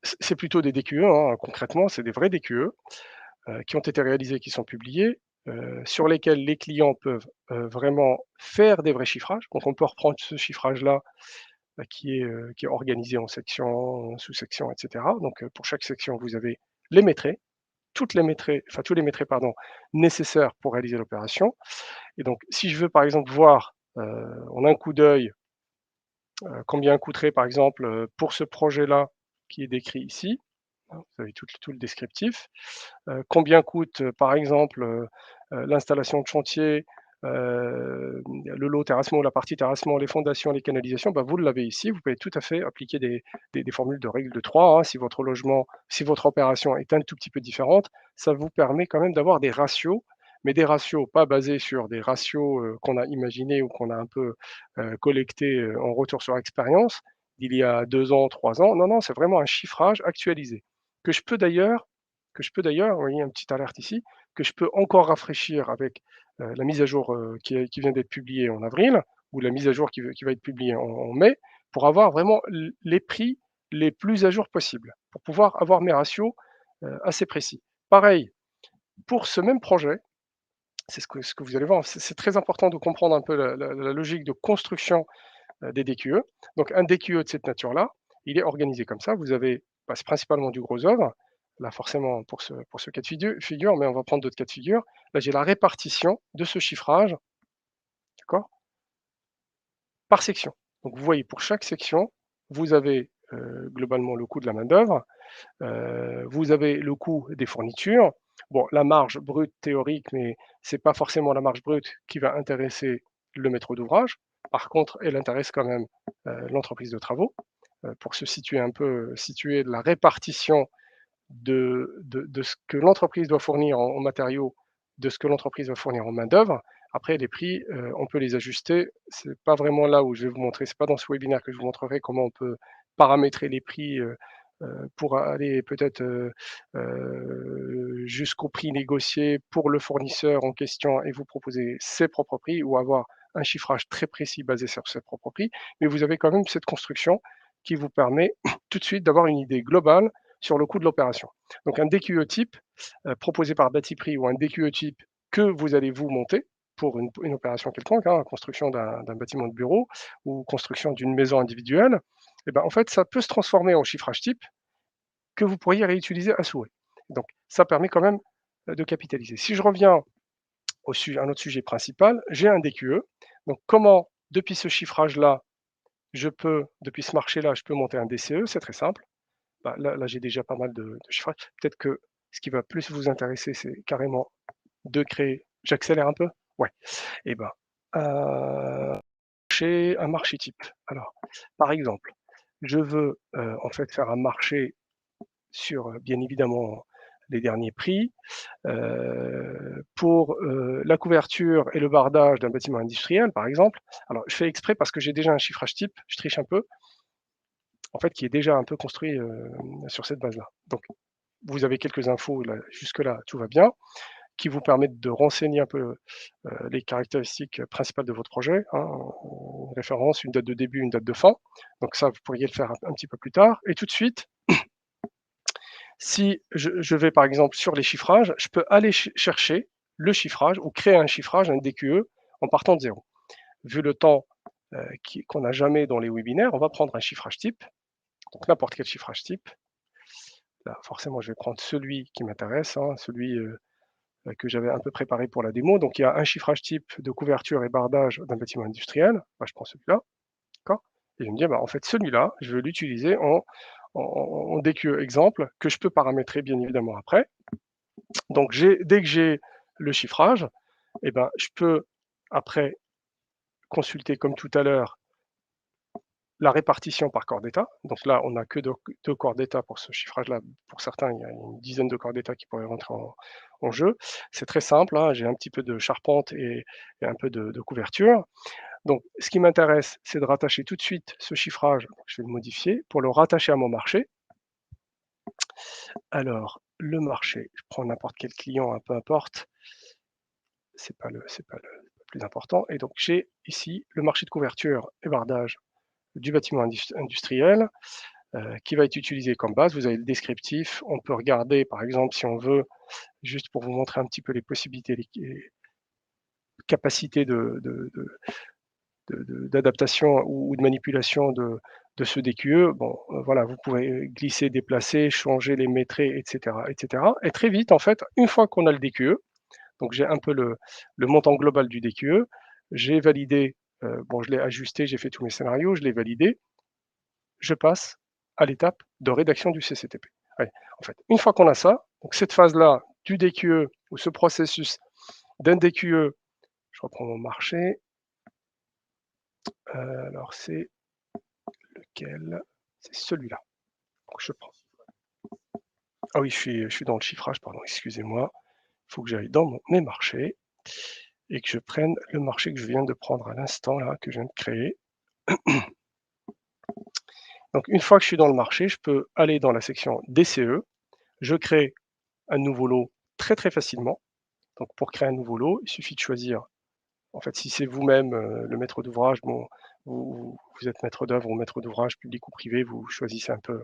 c'est plutôt des DQE, hein, concrètement, c'est des vrais DQE qui ont été réalisés, qui sont publiés, sur lesquels les clients peuvent vraiment faire des vrais chiffrages. Donc on peut reprendre ce chiffrage-là qui est organisé en sections, sous-sections, etc. Donc pour chaque section, vous avez les métrés, tous les métrés pardon, nécessaires pour réaliser l'opération. Et donc si je veux par exemple voir en un coup d'œil combien coûterait par exemple pour ce projet-là qui est décrit ici, hein, vous avez tout le descriptif. Combien coûte, par exemple, l'installation de chantier, le lot terrassement, la partie terrassement, les fondations, les canalisations, bah, vous l'avez ici. Vous pouvez tout à fait appliquer des formules de règle de 3, hein, si votre logement, si votre opération est un tout petit peu différente, ça vous permet quand même d'avoir des ratios, mais des ratios pas basés sur des ratios qu'on a imaginés ou qu'on a un peu collectés en retour sur expérience d'il y a 2 ans, 3 ans. Non, non, c'est vraiment un chiffrage actualisé que je peux d'ailleurs vous voyez une petite alerte ici, que je peux encore rafraîchir avec la mise à jour qui vient d'être publiée en avril, ou la mise à jour qui va être publiée en mai, pour avoir vraiment les prix les plus à jour possibles, pour pouvoir avoir mes ratios assez précis. Pareil, pour ce même projet, c'est ce que vous allez voir, c'est très important de comprendre un peu la logique de construction des DQE. Donc un DQE de cette nature-là, il est organisé comme ça. Vous avez c'est principalement du gros œuvre, là forcément pour ce cas de figure, mais on va prendre d'autres cas de figure. Là, j'ai la répartition de ce chiffrage, d'accord, par section. Donc vous voyez, pour chaque section, vous avez globalement le coût de la main-d'œuvre, vous avez le coût des fournitures. Bon, la marge brute théorique, mais c'est pas forcément la marge brute qui va intéresser le maître d'ouvrage. Par contre, elle intéresse quand même l'entreprise de travaux pour se situer un peu, situer la répartition de ce que l'entreprise doit fournir en matériaux, de ce que l'entreprise va fournir en main-d'œuvre. Après, les prix, on peut les ajuster. C'est pas vraiment là où je vais vous montrer, c'est pas dans ce webinaire que je vous montrerai comment on peut paramétrer les prix pour aller peut-être jusqu'au prix négocié pour le fournisseur en question et vous proposer ses propres prix ou avoir un chiffrage très précis basé sur ses propres prix. Mais vous avez quand même cette construction qui vous permet tout de suite d'avoir une idée globale sur le coût de l'opération. Donc un DQE type proposé par Batiprix ou un DQE type que vous allez vous monter pour une opération quelconque, hein, construction d'un bâtiment de bureau ou construction d'une maison individuelle, et ben, en fait, ça peut se transformer en chiffrage type que vous pourriez réutiliser à souhait. Donc ça permet quand même de capitaliser. Si je reviens à un autre sujet principal, j'ai un DQE. Donc comment, depuis ce chiffrage-là, depuis ce marché-là, je peux monter un DCE, c'est très simple. Bah, là j'ai déjà pas mal de chiffrages. Peut-être que ce qui va plus vous intéresser, c'est carrément de créer. J'accélère un peu? Ouais. Et ben, un marché type. Alors, par exemple, je veux en fait faire un marché sur bien évidemment les derniers prix pour la couverture et le bardage d'un bâtiment industriel, par exemple. Alors, je fais exprès parce que j'ai déjà un chiffrage type, je triche un peu, en fait, qui est déjà un peu construit sur cette base-là. Donc, vous avez quelques infos, là, jusque-là, tout va bien. qui vous permettent de renseigner un peu les caractéristiques principales de votre projet, hein, une référence, une date de début, une date de fin. Donc ça, vous pourriez le faire un petit peu plus tard. Et tout de suite, si je vais par exemple sur les chiffrages, je peux aller chercher le chiffrage ou créer un chiffrage, un DQE, en partant de zéro. Vu le temps qu'on n'a jamais dans les webinaires, on va prendre un chiffrage type, donc n'importe quel chiffrage type. Là, forcément, je vais prendre celui qui m'intéresse, hein, celui que j'avais un peu préparé pour la démo. Donc, il y a un chiffrage type de couverture et bardage d'un bâtiment industriel. Bah, je prends celui-là, d'accord. Et je me dis, bah, en fait, celui-là, je vais l'utiliser en DQE exemple, que je peux paramétrer bien évidemment après. Donc, dès que j'ai le chiffrage, eh ben, je peux après consulter comme tout à l'heure la répartition par corps d'état. Donc là, on n'a que deux corps d'état pour ce chiffrage-là. Pour certains, il y a une dizaine de corps d'état qui pourraient rentrer en jeu. C'est très simple, hein. J'ai un petit peu de charpente et un peu de couverture. Donc, ce qui m'intéresse, c'est de rattacher tout de suite ce chiffrage. Donc, je vais le modifier pour le rattacher à mon marché. Alors, le marché, je prends n'importe quel client, hein, peu importe. C'est pas le plus important. Et donc, j'ai ici le marché de couverture et bardage du bâtiment industriel qui va être utilisé comme base. Vous avez le descriptif. On peut regarder, par exemple, si on veut, juste pour vous montrer un petit peu les possibilités, les capacités d'adaptation ou de manipulation de ce DQE. Bon, voilà, vous pouvez glisser, déplacer, changer les métrés, etc., etc. Et très vite, en fait, une fois qu'on a le DQE, donc j'ai un peu le montant global du DQE, j'ai validé, bon, je l'ai ajusté, j'ai fait tous mes scénarios, je l'ai validé, je passe à l'étape de rédaction du CCTP. Ouais, en fait, une fois qu'on a ça, donc cette phase-là du DQE ou ce processus d'un DQE, je reprends mon marché. Alors c'est lequel? C'est celui-là. Donc je prends. Ah oui, je suis dans le chiffrage, pardon, excusez-moi. Il faut que j'aille dans mes marchés et que je prenne le marché que je viens de prendre à l'instant, là, que je viens de créer. Donc une fois que je suis dans le marché, je peux aller dans la section DCE. Je crée un nouveau lot très très facilement. Donc pour créer un nouveau lot, il suffit de choisir. En fait, si c'est vous-même le maître d'ouvrage, bon, vous êtes maître d'œuvre ou maître d'ouvrage, public ou privé, vous choisissez un peu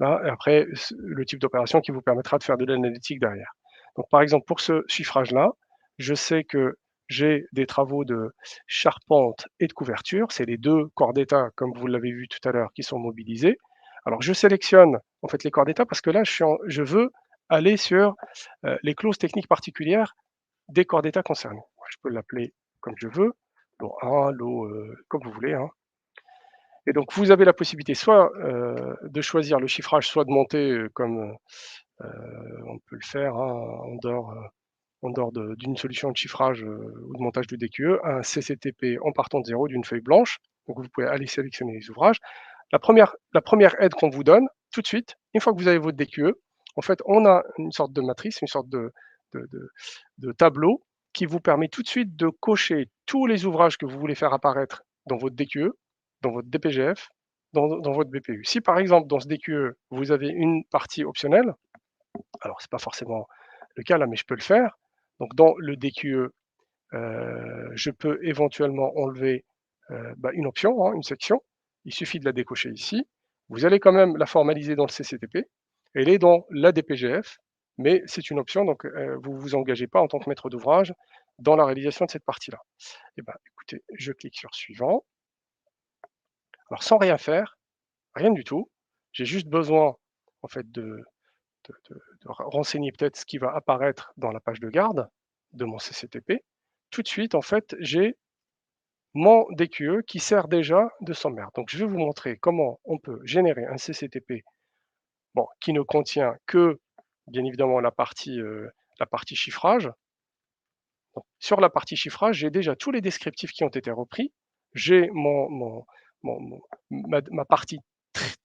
là. Et après, le type d'opération qui vous permettra de faire de l'analytique derrière. Donc par exemple, pour ce chiffrage-là, je sais que j'ai des travaux de charpente et de couverture. C'est les deux corps d'état, comme vous l'avez vu tout à l'heure, qui sont mobilisés. Alors je sélectionne en fait les corps d'état parce que là, je veux aller sur les clauses techniques particulières des corps d'état concernés. Je peux l'appeler comme je veux, lot 1, lot comme vous voulez, hein. Et donc vous avez la possibilité soit de choisir le chiffrage, soit de monter comme on peut le faire, hein, en dehors d'une solution de chiffrage ou de montage de DQE, un CCTP en partant de zéro d'une feuille blanche. Donc vous pouvez aller sélectionner les ouvrages. La première aide qu'on vous donne, tout de suite, une fois que vous avez votre DQE, en fait, on a une sorte de matrice, une sorte de, de- de tableau qui vous permet tout de suite de cocher tous les ouvrages que vous voulez faire apparaître dans votre DQE, dans votre DPGF, dans votre BPU. Si par exemple dans ce DQE, vous avez une partie optionnelle, alors c'est pas forcément le cas là, mais je peux le faire. Donc dans le DQE, je peux éventuellement enlever une option, hein, une section. Il suffit de la décocher ici. Vous allez quand même la formaliser dans le CCTP. Elle est dans la DPGF, mais c'est une option, donc vous ne vous engagez pas en tant que maître d'ouvrage dans la réalisation de cette partie-là. Eh ben, écoutez, je clique sur suivant. Alors sans rien faire, rien du tout, j'ai juste besoin en fait de renseigner peut-être ce qui va apparaître dans la page de garde de mon CCTP. Tout de suite, en fait, j'ai mon DQE qui sert déjà de sommaire. Donc, je vais vous montrer comment on peut générer un CCTP bon, qui ne contient que, bien évidemment, la partie chiffrage. Donc, sur la partie chiffrage, j'ai déjà tous les descriptifs qui ont été repris. J'ai ma partie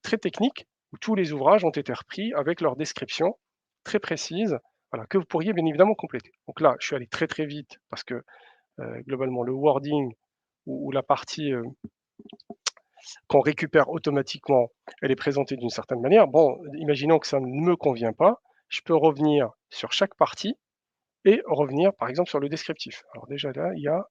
très technique où tous les ouvrages ont été repris avec leur description très précise, voilà, que vous pourriez bien évidemment compléter. Donc là, je suis allé très très vite parce que globalement, le wording ou la partie qu'on récupère automatiquement, elle est présentée d'une certaine manière. Bon, imaginons que ça ne me convient pas, je peux revenir sur chaque partie et revenir par exemple sur le descriptif. Alors déjà là, il y a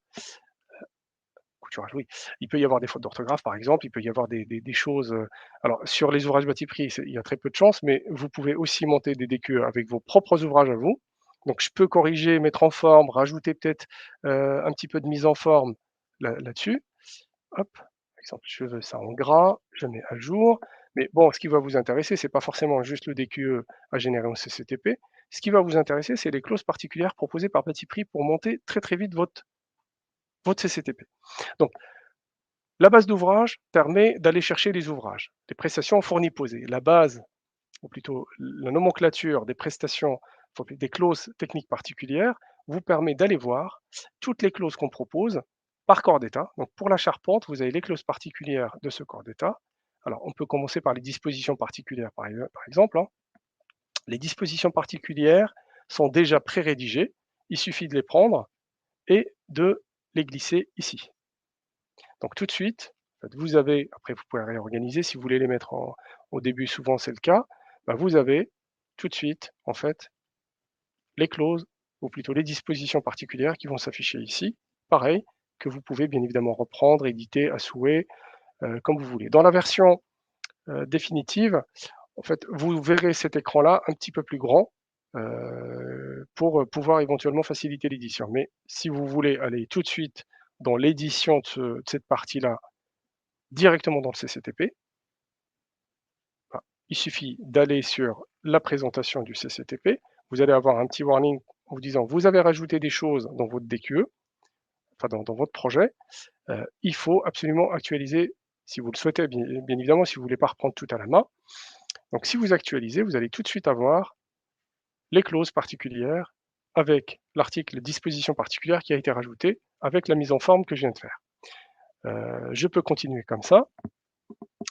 couturage, oui. Il peut y avoir des fautes d'orthographe par exemple, il peut y avoir des choses, alors sur les ouvrages bâti prix, il y a très peu de chance, mais vous pouvez aussi monter des DQE avec vos propres ouvrages à vous. Donc je peux corriger, mettre en forme, rajouter peut-être, un petit peu de mise en forme là-dessus. Hop, par exemple, je veux ça en gras, je mets à jour. Mais bon, ce qui va vous intéresser, c'est pas forcément juste le DQE à générer en CCTP. Ce qui va vous intéresser, c'est les clauses particulières proposées par Bati Prix pour monter très très vite votre CCTP. Donc, la base d'ouvrage permet d'aller chercher les ouvrages, les prestations fournies posées. La base, ou plutôt la nomenclature des prestations, des clauses techniques particulières, vous permet d'aller voir toutes les clauses qu'on propose par corps d'état. Donc pour la charpente, vous avez les clauses particulières de ce corps d'état. Alors on peut commencer par les dispositions particulières par exemple, hein. Les dispositions particulières sont déjà pré-rédigées, il suffit de les prendre et de les glisser ici. Donc tout de suite, vous avez, après vous pouvez réorganiser si vous voulez les mettre au début, souvent c'est le cas, vous avez tout de suite en fait les clauses, ou plutôt les dispositions particulières qui vont s'afficher ici, pareil, que vous pouvez bien évidemment reprendre, éditer à souhait, comme vous voulez. Dans la version définitive, en fait, vous verrez cet écran-là un petit peu plus grand pour pouvoir éventuellement faciliter l'édition. Mais si vous voulez aller tout de suite dans l'édition de cette partie-là, directement dans le CCTP, il suffit d'aller sur la présentation du CCTP. Vous allez avoir un petit warning en vous disant vous avez rajouté des choses dans votre DQE, enfin dans votre projet. Il faut absolument actualiser, si vous le souhaitez, bien évidemment, si vous ne voulez pas reprendre tout à la main. Donc si vous actualisez, vous allez tout de suite avoir les clauses particulières avec l'article disposition particulière qui a été rajouté avec la mise en forme que je viens de faire. Je peux continuer comme ça.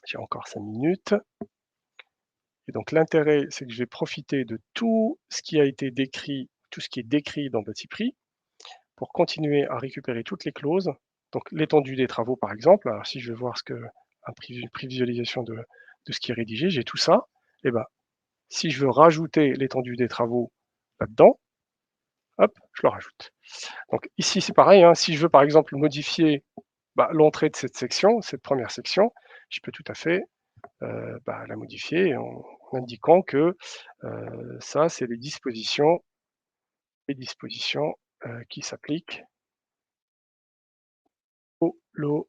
J'ai encore 5 minutes. Et donc l'intérêt, c'est que je vais profiter de tout ce qui a été décrit, tout ce qui est décrit dans Bati Prix, pour continuer à récupérer toutes les clauses. Donc l'étendue des travaux, par exemple. Alors si je vais voir une prévisualisation de ce qui est rédigé, j'ai tout ça. Et ben, si je veux rajouter l'étendue des travaux là-dedans, hop, je le rajoute. Donc ici, c'est pareil, hein, si je veux par exemple modifier l'entrée de cette section, cette première section, je peux tout à fait la modifier en indiquant que ça, c'est les dispositions qui s'appliquent au lot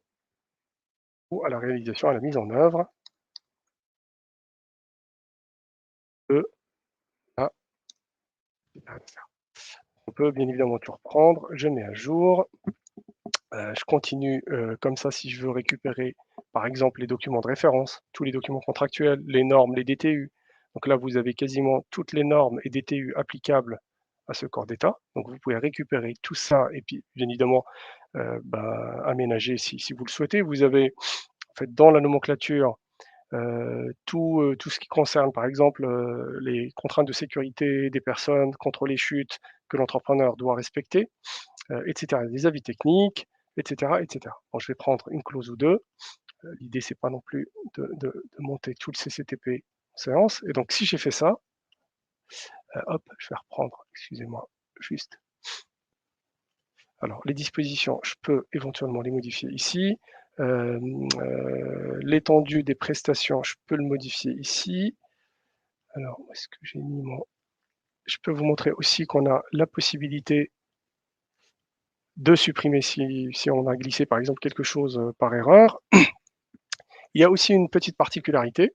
ou à la réalisation, à la mise en œuvre de la. On peut bien évidemment tout reprendre, je mets à jour, je continue comme ça si je veux récupérer par exemple les documents de référence, tous les documents contractuels, les normes, les DTU. Donc là, vous avez quasiment toutes les normes et DTU applicables à ce corps d'état. Donc vous pouvez récupérer tout ça et puis bien évidemment aménager si vous le souhaitez. Vous avez en fait dans la nomenclature tout ce qui concerne par exemple les contraintes de sécurité des personnes contre les chutes que l'entrepreneur doit respecter, etc. Des avis techniques, etc., etc. Bon, je vais prendre une clause ou deux. L'idée, c'est pas non plus de monter tout le CCTP en séance. Et donc, si j'ai fait ça, hop, je vais reprendre, excusez-moi, juste. Alors, les dispositions, je peux éventuellement les modifier ici. L'étendue des prestations, je peux le modifier ici. Alors, où est-ce que j'ai mis mon... Je peux vous montrer aussi qu'on a la possibilité de supprimer si on a glissé par exemple quelque chose par erreur. Il y a aussi une petite particularité,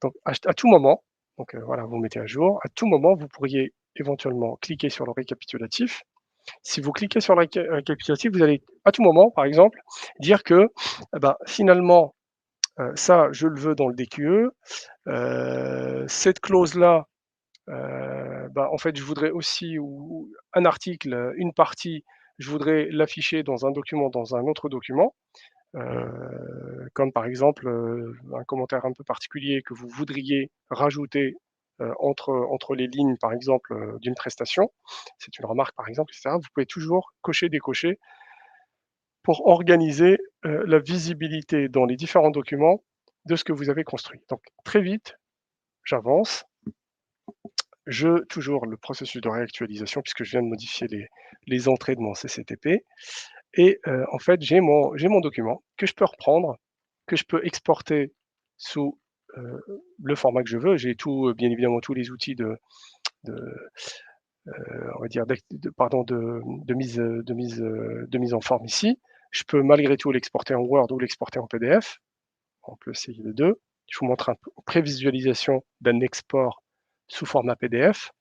donc à tout moment, donc voilà, vous mettez à jour, à tout moment, vous pourriez éventuellement cliquer sur le récapitulatif. Si vous cliquez sur le récapitulatif, vous allez à tout moment, par exemple, dire que finalement, ça, je le veux dans le DQE, cette clause-là, en fait, je voudrais aussi un article, une partie, je voudrais l'afficher dans un document, dans un autre document. Comme par exemple un commentaire un peu particulier que vous voudriez rajouter entre les lignes, par exemple, d'une prestation. C'est une remarque, par exemple, etc. Vous pouvez toujours cocher, décocher pour organiser la visibilité dans les différents documents de ce que vous avez construit. Donc très vite, j'avance. toujours le processus de réactualisation puisque je viens de modifier les entrées de mon CCTP et en fait, j'ai mon document que je peux reprendre, que je peux exporter sous, le format que je veux. J'ai bien évidemment tous les outils de on va dire de mise en forme ici. Je peux malgré tout l'exporter en Word ou l'exporter en PDF. On peut essayer les 2. Je vous montre une prévisualisation d'un export sous format PDF.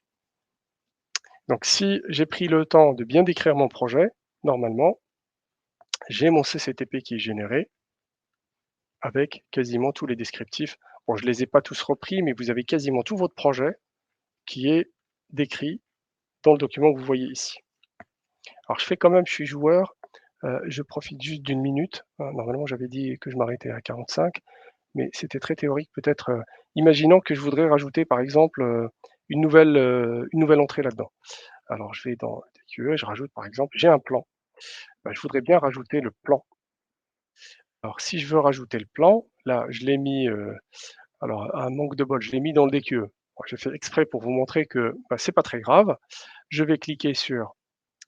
Donc si j'ai pris le temps de bien décrire mon projet, normalement, j'ai mon CCTP qui est généré avec quasiment tous les descriptifs. Bon, je ne les ai pas tous repris, mais vous avez quasiment tout votre projet qui est décrit dans le document que vous voyez ici. Alors je suis joueur, je profite juste d'une minute. Normalement, j'avais dit que je m'arrêtais à 45, mais c'était très théorique. Peut-être, imaginons que je voudrais rajouter, par exemple, une nouvelle entrée là-dedans. Alors je vais dans DQE et je rajoute, par exemple, j'ai un plan. Je voudrais bien rajouter le plan. Alors si je veux rajouter le plan, là, je l'ai mis, alors un manque de bol, je l'ai mis dans le DQE. J'ai fait exprès pour vous montrer que, c'est pas très grave. Je vais cliquer sur,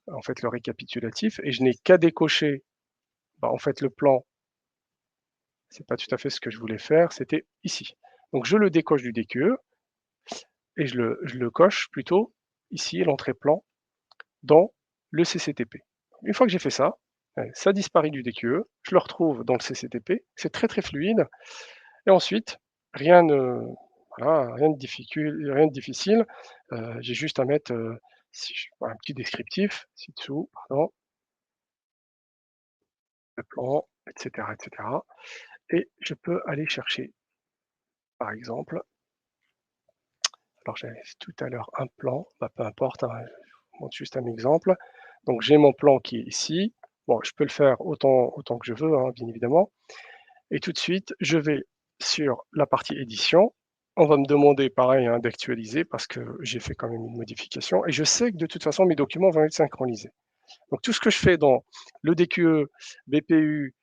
en fait, le récapitulatif et je n'ai qu'à décocher, en fait, le plan. C'est pas tout à fait ce que je voulais faire, c'était ici. Donc je le décoche du DQE et je le coche plutôt ici, l'entrée plan, dans le CCTP. Une fois que j'ai fait ça, ça disparaît du DQE, je le retrouve dans le CCTP, c'est très très fluide. Et ensuite, rien de, voilà, rien de difficile. J'ai juste à mettre un petit descriptif ci-dessous, pardon, le plan, etc., etc. Et je peux aller chercher, par exemple, alors j'avais tout à l'heure un plan, peu importe, hein, je vous montre juste un exemple. Donc j'ai mon plan qui est ici. Bon, je peux le faire autant que je veux, hein, bien évidemment. Et tout de suite, je vais sur la partie édition. On va me demander pareil, hein, d'actualiser parce que j'ai fait quand même une modification et je sais que de toute façon mes documents vont être synchronisés. Donc tout ce que je fais dans le DQE, BPU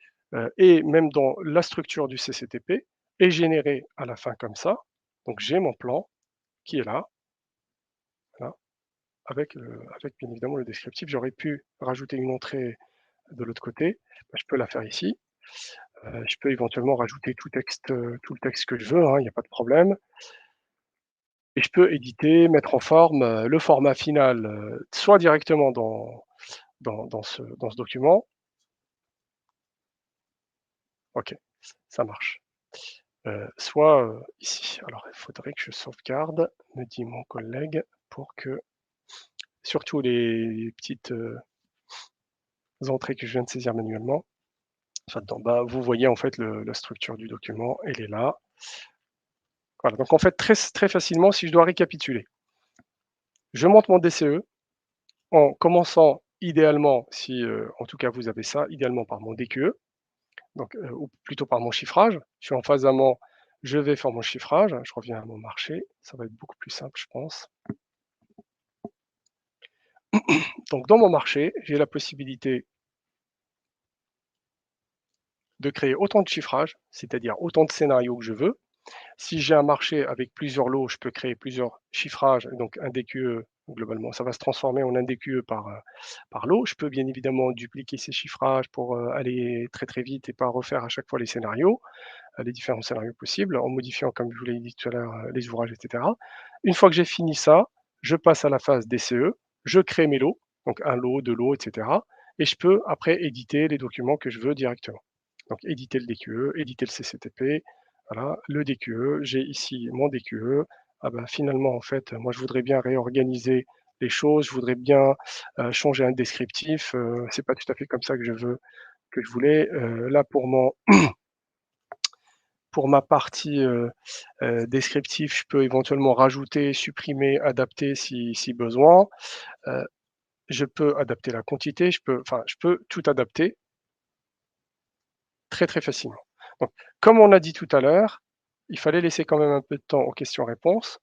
et même dans la structure du CCTP est généré à la fin comme ça. Donc j'ai mon plan qui est là, voilà, avec bien évidemment le descriptif. J'aurais pu rajouter une entrée de l'autre côté, je peux la faire ici. Je peux éventuellement rajouter tout le texte que je veux, hein, il n'y a pas de problème. Et je peux éditer, mettre en forme le format final, soit directement dans ce document. OK, ça marche. Soit ici. Alors il faudrait que je sauvegarde, me dit mon collègue, pour que surtout les petites entrées que je viens de saisir manuellement. Enfin, d'en bas, vous voyez en fait la structure du document, elle est là. Voilà, donc en fait très, très facilement, si je dois récapituler, je monte mon DCE en commençant idéalement, si en tout cas vous avez ça, idéalement par mon DQE, donc, ou plutôt par mon chiffrage. Je suis en phase amont, je vais faire mon chiffrage, je reviens à mon marché, ça va être beaucoup plus simple, je pense. Donc dans mon marché, j'ai la possibilité de créer autant de chiffrages, c'est-à-dire autant de scénarios que je veux. Si j'ai un marché avec plusieurs lots, je peux créer plusieurs chiffrages, donc un DQE, globalement, ça va se transformer en un DQE par lot. Je peux bien évidemment dupliquer ces chiffrages pour aller très très vite et pas refaire à chaque fois les scénarios, les différents scénarios possibles, en modifiant, comme je vous l'ai dit tout à l'heure, les ouvrages, etc. Une fois que j'ai fini ça, je passe à la phase DCE, je crée mes lots, donc un lot, deux lots, etc. Et je peux après éditer les documents que je veux directement. Donc éditer le DQE, éditer le CCTP, voilà, le DQE, j'ai ici mon DQE. Ah ben, finalement, en fait, moi je voudrais bien réorganiser les choses, je voudrais bien changer un descriptif. C'est pas tout à fait comme ça que je voulais. Là, pour ma partie descriptif, je peux éventuellement rajouter, supprimer, adapter si besoin. Je peux adapter la quantité, je peux tout adapter très très facilement. Donc, comme on a dit tout à l'heure, il fallait laisser quand même un peu de temps aux questions-réponses.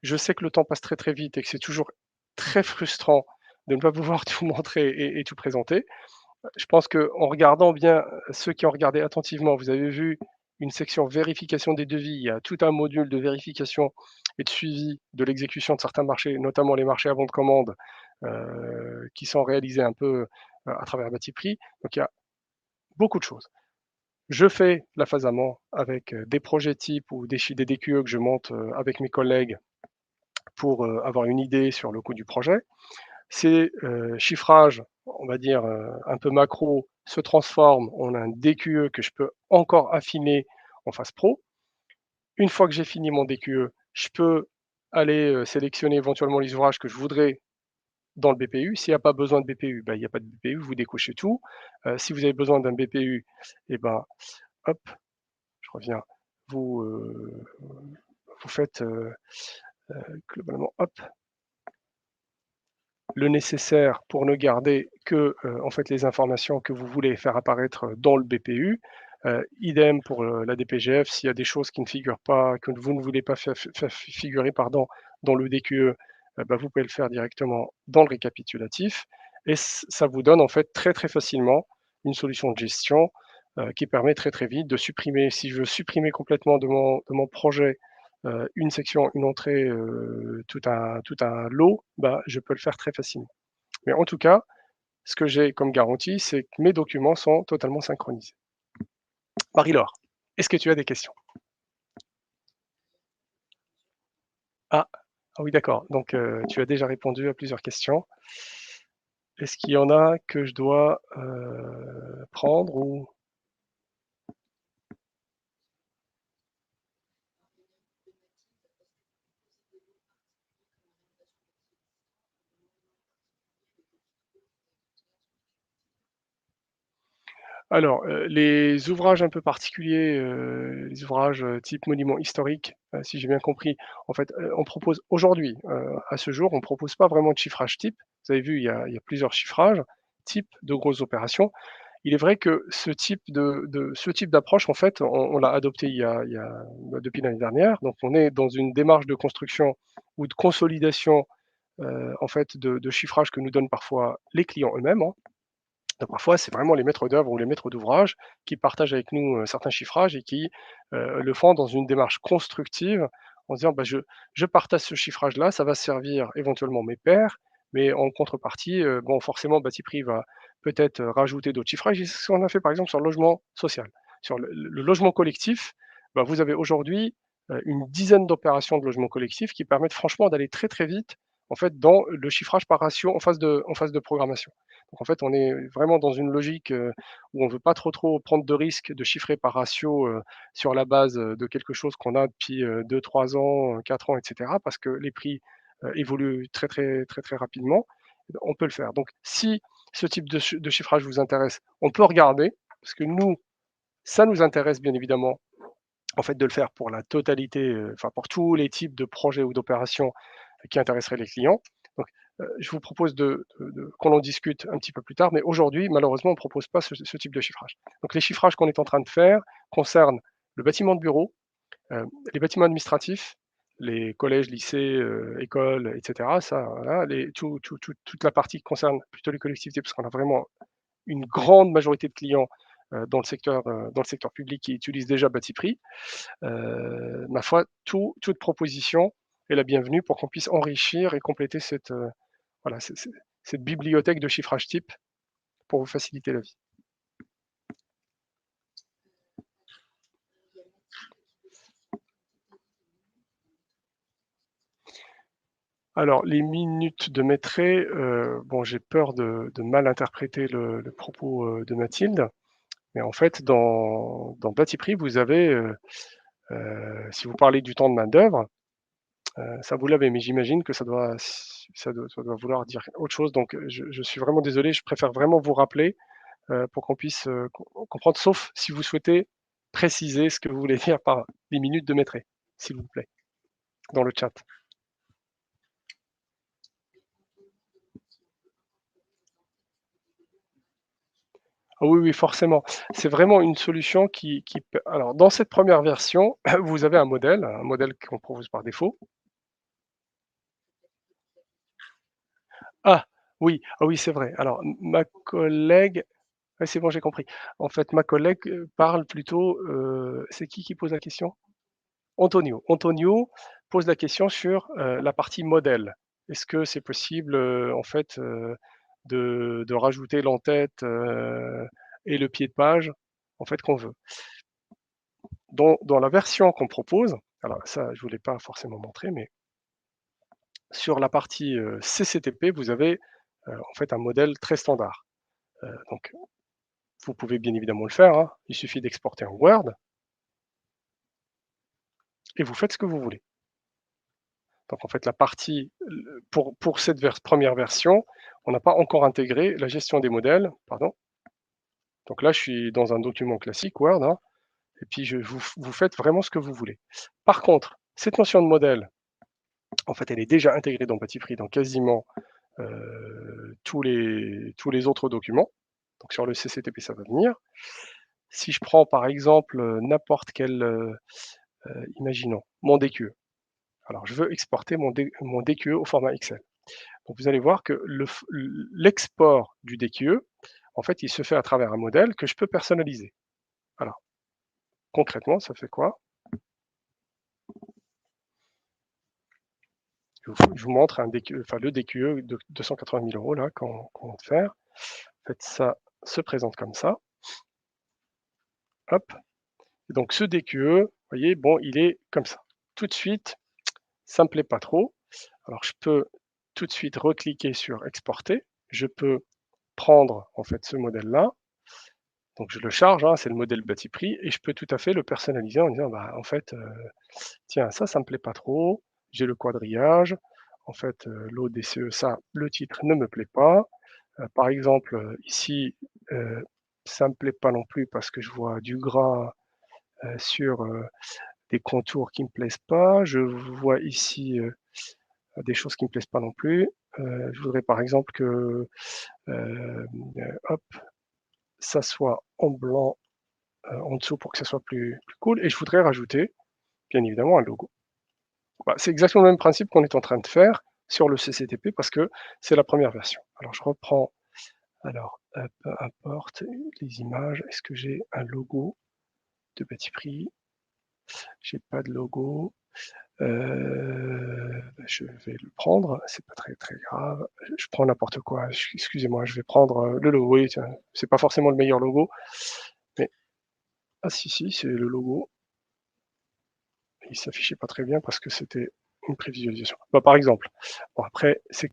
Je sais que le temps passe très très vite et que c'est toujours très frustrant de ne pas pouvoir tout montrer et tout présenter. Je pense qu'en regardant bien, ceux qui ont regardé attentivement, vous avez vu une section vérification des devis. Il y a tout un module de vérification et de suivi de l'exécution de certains marchés, notamment les marchés à bon de commande, qui sont réalisés un peu, à travers Batiprix. Donc il y a beaucoup de choses. Je fais la phase amont avec, des projets types ou des DQE que je monte, avec mes collègues pour, avoir une idée sur le coût du projet. Ces, chiffrages, on va dire, un peu macro, se transforment en un DQE que je peux encore affiner en phase pro. Une fois que j'ai fini mon DQE, je peux aller, sélectionner éventuellement les ouvrages que je voudrais dans le BPU. S'il n'y a pas besoin de BPU, bah, il n'y a pas de BPU, vous décochez tout. Si vous avez besoin d'un BPU, et ben, hop, je reviens, vous, vous faites, globalement, hop, le nécessaire pour ne garder que, en fait, les informations que vous voulez faire apparaître dans le BPU. Idem pour, la DPGF, s'il y a des choses qui ne figurent pas, que vous ne voulez pas faire figurer, pardon, dans le DQE, bah, vous pouvez le faire directement dans le récapitulatif et ça vous donne, en fait, très, très facilement une solution de gestion, qui permet très, très vite de supprimer. Si je veux supprimer complètement de mon projet une section, une entrée, tout un lot, bah, je peux le faire très facilement. Mais en tout cas, ce que j'ai comme garantie, c'est que mes documents sont totalement synchronisés. Marie-Laure, est-ce que tu as des questions? Ah, ah oui, d'accord. Donc, tu as déjà répondu à plusieurs questions. Est-ce qu'il y en a que je dois prendre ou... Alors, les ouvrages un peu particuliers, les ouvrages, type monument historique, si j'ai bien compris, en fait, on propose aujourd'hui, à ce jour, on propose pas vraiment de chiffrage type. Vous avez vu, il y a plusieurs chiffrages, type de grosses opérations. Il est vrai que ce type d'approche, en fait, on l'a adopté bah, depuis l'année dernière. Donc on est dans une démarche de construction ou de consolidation, en fait, de chiffrage que nous donnent parfois les clients eux-mêmes, hein. Donc parfois, c'est vraiment les maîtres d'œuvre ou les maîtres d'ouvrage qui partagent avec nous, certains chiffrages et qui, le font dans une démarche constructive en se disant: «Bah, je partage ce chiffrage-là, ça va servir éventuellement mes pairs, mais en contrepartie, bon forcément Batiprix va peut-être, rajouter d'autres chiffrages» et c'est ce qu'on a fait par exemple sur le logement social. Sur le logement collectif, bah, vous avez aujourd'hui, une dizaine d'opérations de logement collectif qui permettent franchement d'aller très, très vite, en fait, dans le chiffrage par ratio en phase de programmation. Donc en fait, on est vraiment dans une logique, où on ne veut pas trop prendre de risques de chiffrer par ratio, sur la base, de quelque chose qu'on a depuis, 2-3 ans, 4 ans et cetera, parce que les prix, évoluent très, très, très, très rapidement. On peut le faire. Donc si ce type de chiffrage vous intéresse, on peut regarder, parce que nous, ça nous intéresse bien évidemment, en fait, de le faire pour la totalité, enfin pour tous les types de projets ou d'opérations qui intéresseraient les clients. Donc, je vous propose qu'on en discute un petit peu plus tard, mais aujourd'hui, malheureusement, on ne propose pas ce type de chiffrage. Donc les chiffrages qu'on est en train de faire concernent le bâtiment de bureau, les bâtiments administratifs, les collèges, lycées, écoles et cetera. Ça, voilà, toute la partie qui concerne plutôt les collectivités, parce qu'on a vraiment une grande majorité de clients, dans le secteur public qui utilisent déjà Batiprix. Ma foi, toute proposition est la bienvenue pour qu'on puisse enrichir et compléter voilà, cette bibliothèque de chiffrage type pour vous faciliter la vie. Alors, les minutes de Maîtret, bon, j'ai peur de mal interpréter le propos, de Mathilde, mais en fait, dans Batiprix, vous avez, si vous parlez du temps de main-d'œuvre, ça vous l'avez, mais j'imagine que ça doit vouloir dire autre chose. Donc, je suis vraiment désolé, je préfère vraiment vous rappeler, pour qu'on puisse, comprendre, sauf si vous souhaitez préciser ce que vous voulez dire par les minutes de Maîtret, s'il vous plaît, dans le chat. Ah oui, oui, forcément. C'est vraiment une solution qui p alors dans cette première version, vous avez un modèle qu'on propose par défaut. Ah! Oui, ah oui, c'est vrai. Alors ma collègue Ouais, c'est bon, j'ai compris. En fait, ma collègue parle plutôt. C'est qui pose la question? Antonio. Antonio pose la question sur la partie modèle. Est-ce que c'est possible, en fait, de rajouter l'entête et le pied de page, en fait, qu'on veut? Dans la version qu'on propose, alors ça, je ne vous l'ai pas forcément montré, mais sur la partie CCTP, vous avez en fait un modèle très standard. Donc, vous pouvez bien évidemment le faire, hein. Il suffit d'exporter en Word et vous faites ce que vous voulez. Donc en fait, la partie, pour cette première version, on n'a pas encore intégré la gestion des modèles. Pardon. Donc là, je suis dans un document classique Word, hein, et puis vous faites vraiment ce que vous voulez. Par contre, cette notion de modèle, en fait, elle est déjà intégrée dans Batipree dans quasiment tous les autres documents. Donc sur le CCTP, ça va venir. Si je prends par exemple n'importe quel, imaginons, mon DQE. Alors je veux exporter mon DQE au format Excel. Donc vous allez voir que l'export du DQE, en fait, il se fait à travers un modèle que je peux personnaliser. Alors, concrètement, ça fait quoi? Je vous montre un DQE, enfin le DQE de 280 000 € là qu'on vient de faire. En fait, ça se présente comme ça. Hop. Et donc ce DQE, vous voyez, bon, il est comme ça. Tout de suite, ça me plaît pas trop. Alors je peux tout de suite recliquer sur exporter. Je peux prendre en fait ce modèle-là. Donc je le charge, hein, c'est le modèle Batipree, et je peux tout à fait le personnaliser en disant, bah, en fait, tiens, ça me plaît pas trop, j'ai le quadrillage, en fait, l'ODCE, ça, le titre ne me plaît pas. Par exemple, ici, ça me plaît pas non plus parce que je vois du gras sur des contours qui me plaisent pas. Je vois ici des choses qui me plaisent pas non plus. Je voudrais par exemple que, hop, ça soit en blanc en dessous pour que ça soit plus cool. Et je voudrais rajouter, bien évidemment, un logo. Bah, c'est exactement le même principe qu'on est en train de faire sur le CCTP parce que c'est la première version. Alors je reprends, alors peu importe les images, est-ce que j'ai un logo de Batipree? J'ai pas de logo. Je vais le prendre, c'est pas très grave. Je prends n'importe quoi, excusez-moi, je vais prendre le logo. Oui, tiens, c'est pas forcément le meilleur logo, mais ah si, c'est le logo. Il s'affichait pas très bien parce que c'était une prévisualisation. Bah, par exemple, bon après c'est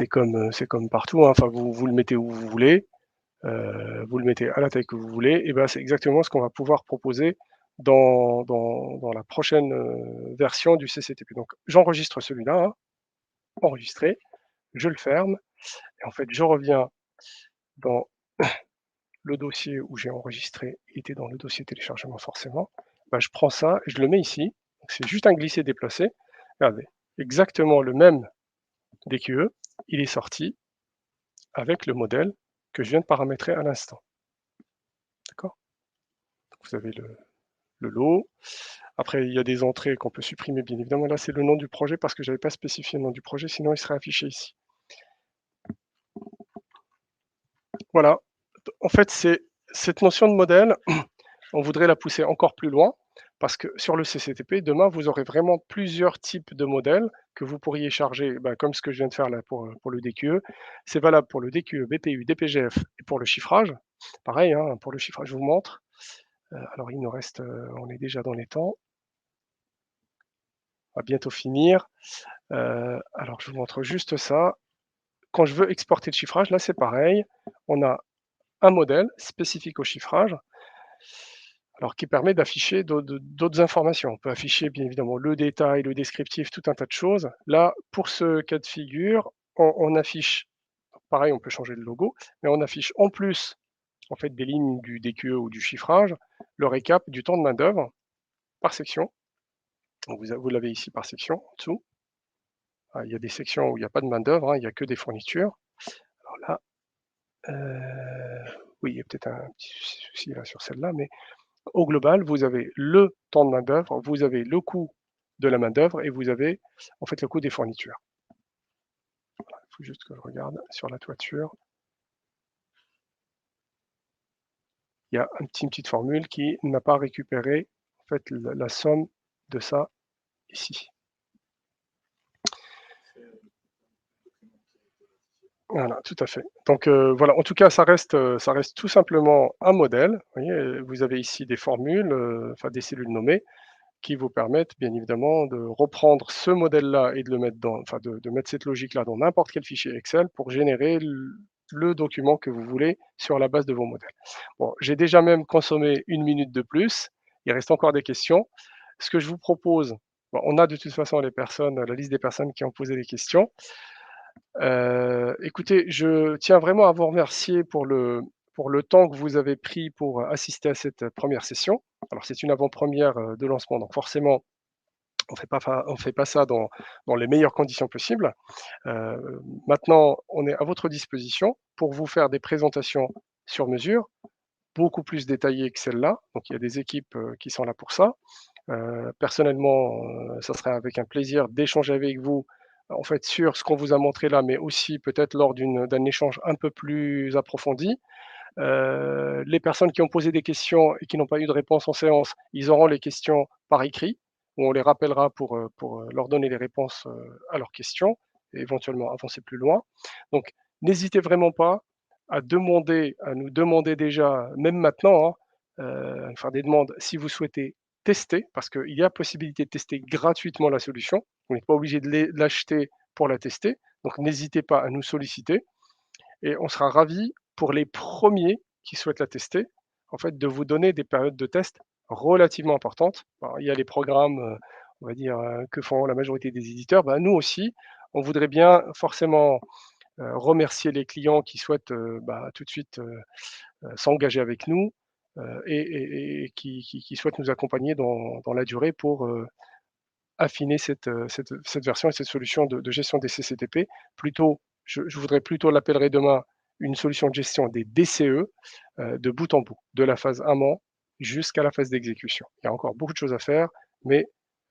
comme partout, hein, enfin vous le mettez où vous voulez, vous le mettez à la taille que vous voulez, et ben c'est exactement ce qu'on va pouvoir proposer dans la prochaine version du CCTP. Donc j'enregistre celui-là, hein, enregistré, je le ferme, et en fait je reviens dans le dossier où j'ai enregistré, il était dans le dossier téléchargement forcément. Bah, je prends ça, je le mets ici, c'est juste un glisser-déplacer. Regardez, exactement le même DQE, il est sorti avec le modèle que je viens de paramétrer à l'instant. D'accord? Vous avez le lot. Après, il y a des entrées qu'on peut supprimer, bien évidemment. Là, c'est le nom du projet parce que je n'avais pas spécifié le nom du projet, sinon il serait affiché ici. Voilà. En fait, c'est cette notion de modèle, on voudrait la pousser encore plus loin parce que sur le CCTP, demain, vous aurez vraiment plusieurs types de modèles que vous pourriez charger, comme ce que je viens de faire là pour le DQE. C'est valable pour le DQE, BPU, DPGF et pour le chiffrage. Pareil, hein, pour le chiffrage, je vous montre. Alors, il nous reste, on est déjà dans les temps. On va bientôt finir. Alors, je vous montre juste ça. Quand je veux exporter le chiffrage, là, c'est pareil. On a un modèle spécifique au chiffrage, alors qui permet d'afficher d'autres informations. On peut afficher bien évidemment le détail, le descriptif, tout un tas de choses. Là, pour ce cas de figure, on affiche, pareil, on peut changer le logo, mais on affiche en plus en fait des lignes du DQE ou du chiffrage, le récap du temps de main-d'œuvre par section. Donc vous l'avez ici par section en dessous. Ah, il y a des sections où il n'y a pas de main-d'œuvre, hein, il n'y a que des fournitures. Alors là, oui, il y a peut-être un petit souci là sur celle-là, mais au global, vous avez le temps de main-d'œuvre, vous avez le coût de la main-d'œuvre et vous avez en fait le coût des fournitures. Voilà, il faut juste que je regarde sur la toiture. il y a une petite formule qui n'a pas récupéré en fait la somme de ça ici. Voilà, tout à fait. Donc voilà, en tout cas, ça reste tout simplement un modèle. Vous voyez, vous avez ici des formules, enfin des cellules nommées, qui vous permettent bien évidemment de reprendre ce modèle-là et de le mettre enfin de mettre cette logique-là dans n'importe quel fichier Excel pour générer le document que vous voulez sur la base de vos modèles. Bon, j'ai déjà même consommé 1 minute de plus. Il reste encore des questions. Ce que je vous propose, bon, on a de toute façon la liste des personnes qui ont posé des questions. Écoutez, je tiens vraiment à vous remercier pour le temps que vous avez pris pour assister à cette première session. Alors c'est une avant-première, de lancement, donc forcément on fait pas ça dans les meilleures conditions possibles. Maintenant, on est à votre disposition pour vous faire des présentations sur mesure, beaucoup plus détaillées que celle-là. Donc il y a des équipes, qui sont là pour ça. Personnellement, ça serait avec un plaisir d'échanger avec vous, en fait, sur ce qu'on vous a montré là, mais aussi peut-être lors d'un échange un peu plus approfondi. Les personnes qui ont posé des questions et qui n'ont pas eu de réponse en séance, ils auront les questions par écrit, où on les rappellera pour leur donner les réponses, à leurs questions et éventuellement avancer plus loin. Donc n'hésitez vraiment pas à nous demander déjà, même maintenant, hein, faire des demandes si vous souhaitez tester, parce qu'il y a possibilité de tester gratuitement la solution. Vous n'êtes pas obligé de l'acheter pour la tester, donc n'hésitez pas à nous solliciter et on sera ravis pour les premiers qui souhaitent la tester, en fait, de vous donner des périodes de test relativement importantes. Alors, il y a les programmes, on va dire, que font la majorité des éditeurs. Bah, nous aussi, on voudrait bien forcément, remercier les clients qui souhaitent, bah, tout de suite, s'engager avec nous, et qui souhaitent nous accompagner dans la durée pour, affiner cette version et cette solution de gestion des CCTP. Plutôt, je voudrais plutôt l'appellerai demain une solution de gestion des DCE, de bout en bout, de la phase amont jusqu'à la phase d'exécution. Il y a encore beaucoup de choses à faire, mais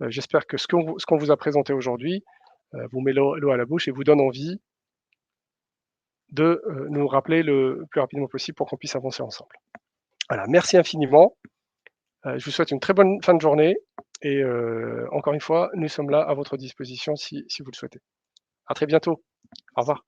j'espère que ce qu'on vous a présenté aujourd'hui vous met l'eau à la bouche et vous donne envie de nous rappeler le plus rapidement possible pour qu'on puisse avancer ensemble. Voilà, merci infiniment. Je vous souhaite une très bonne fin de journée et encore une fois, nous sommes là à votre disposition si vous le souhaitez. À très bientôt. Au revoir.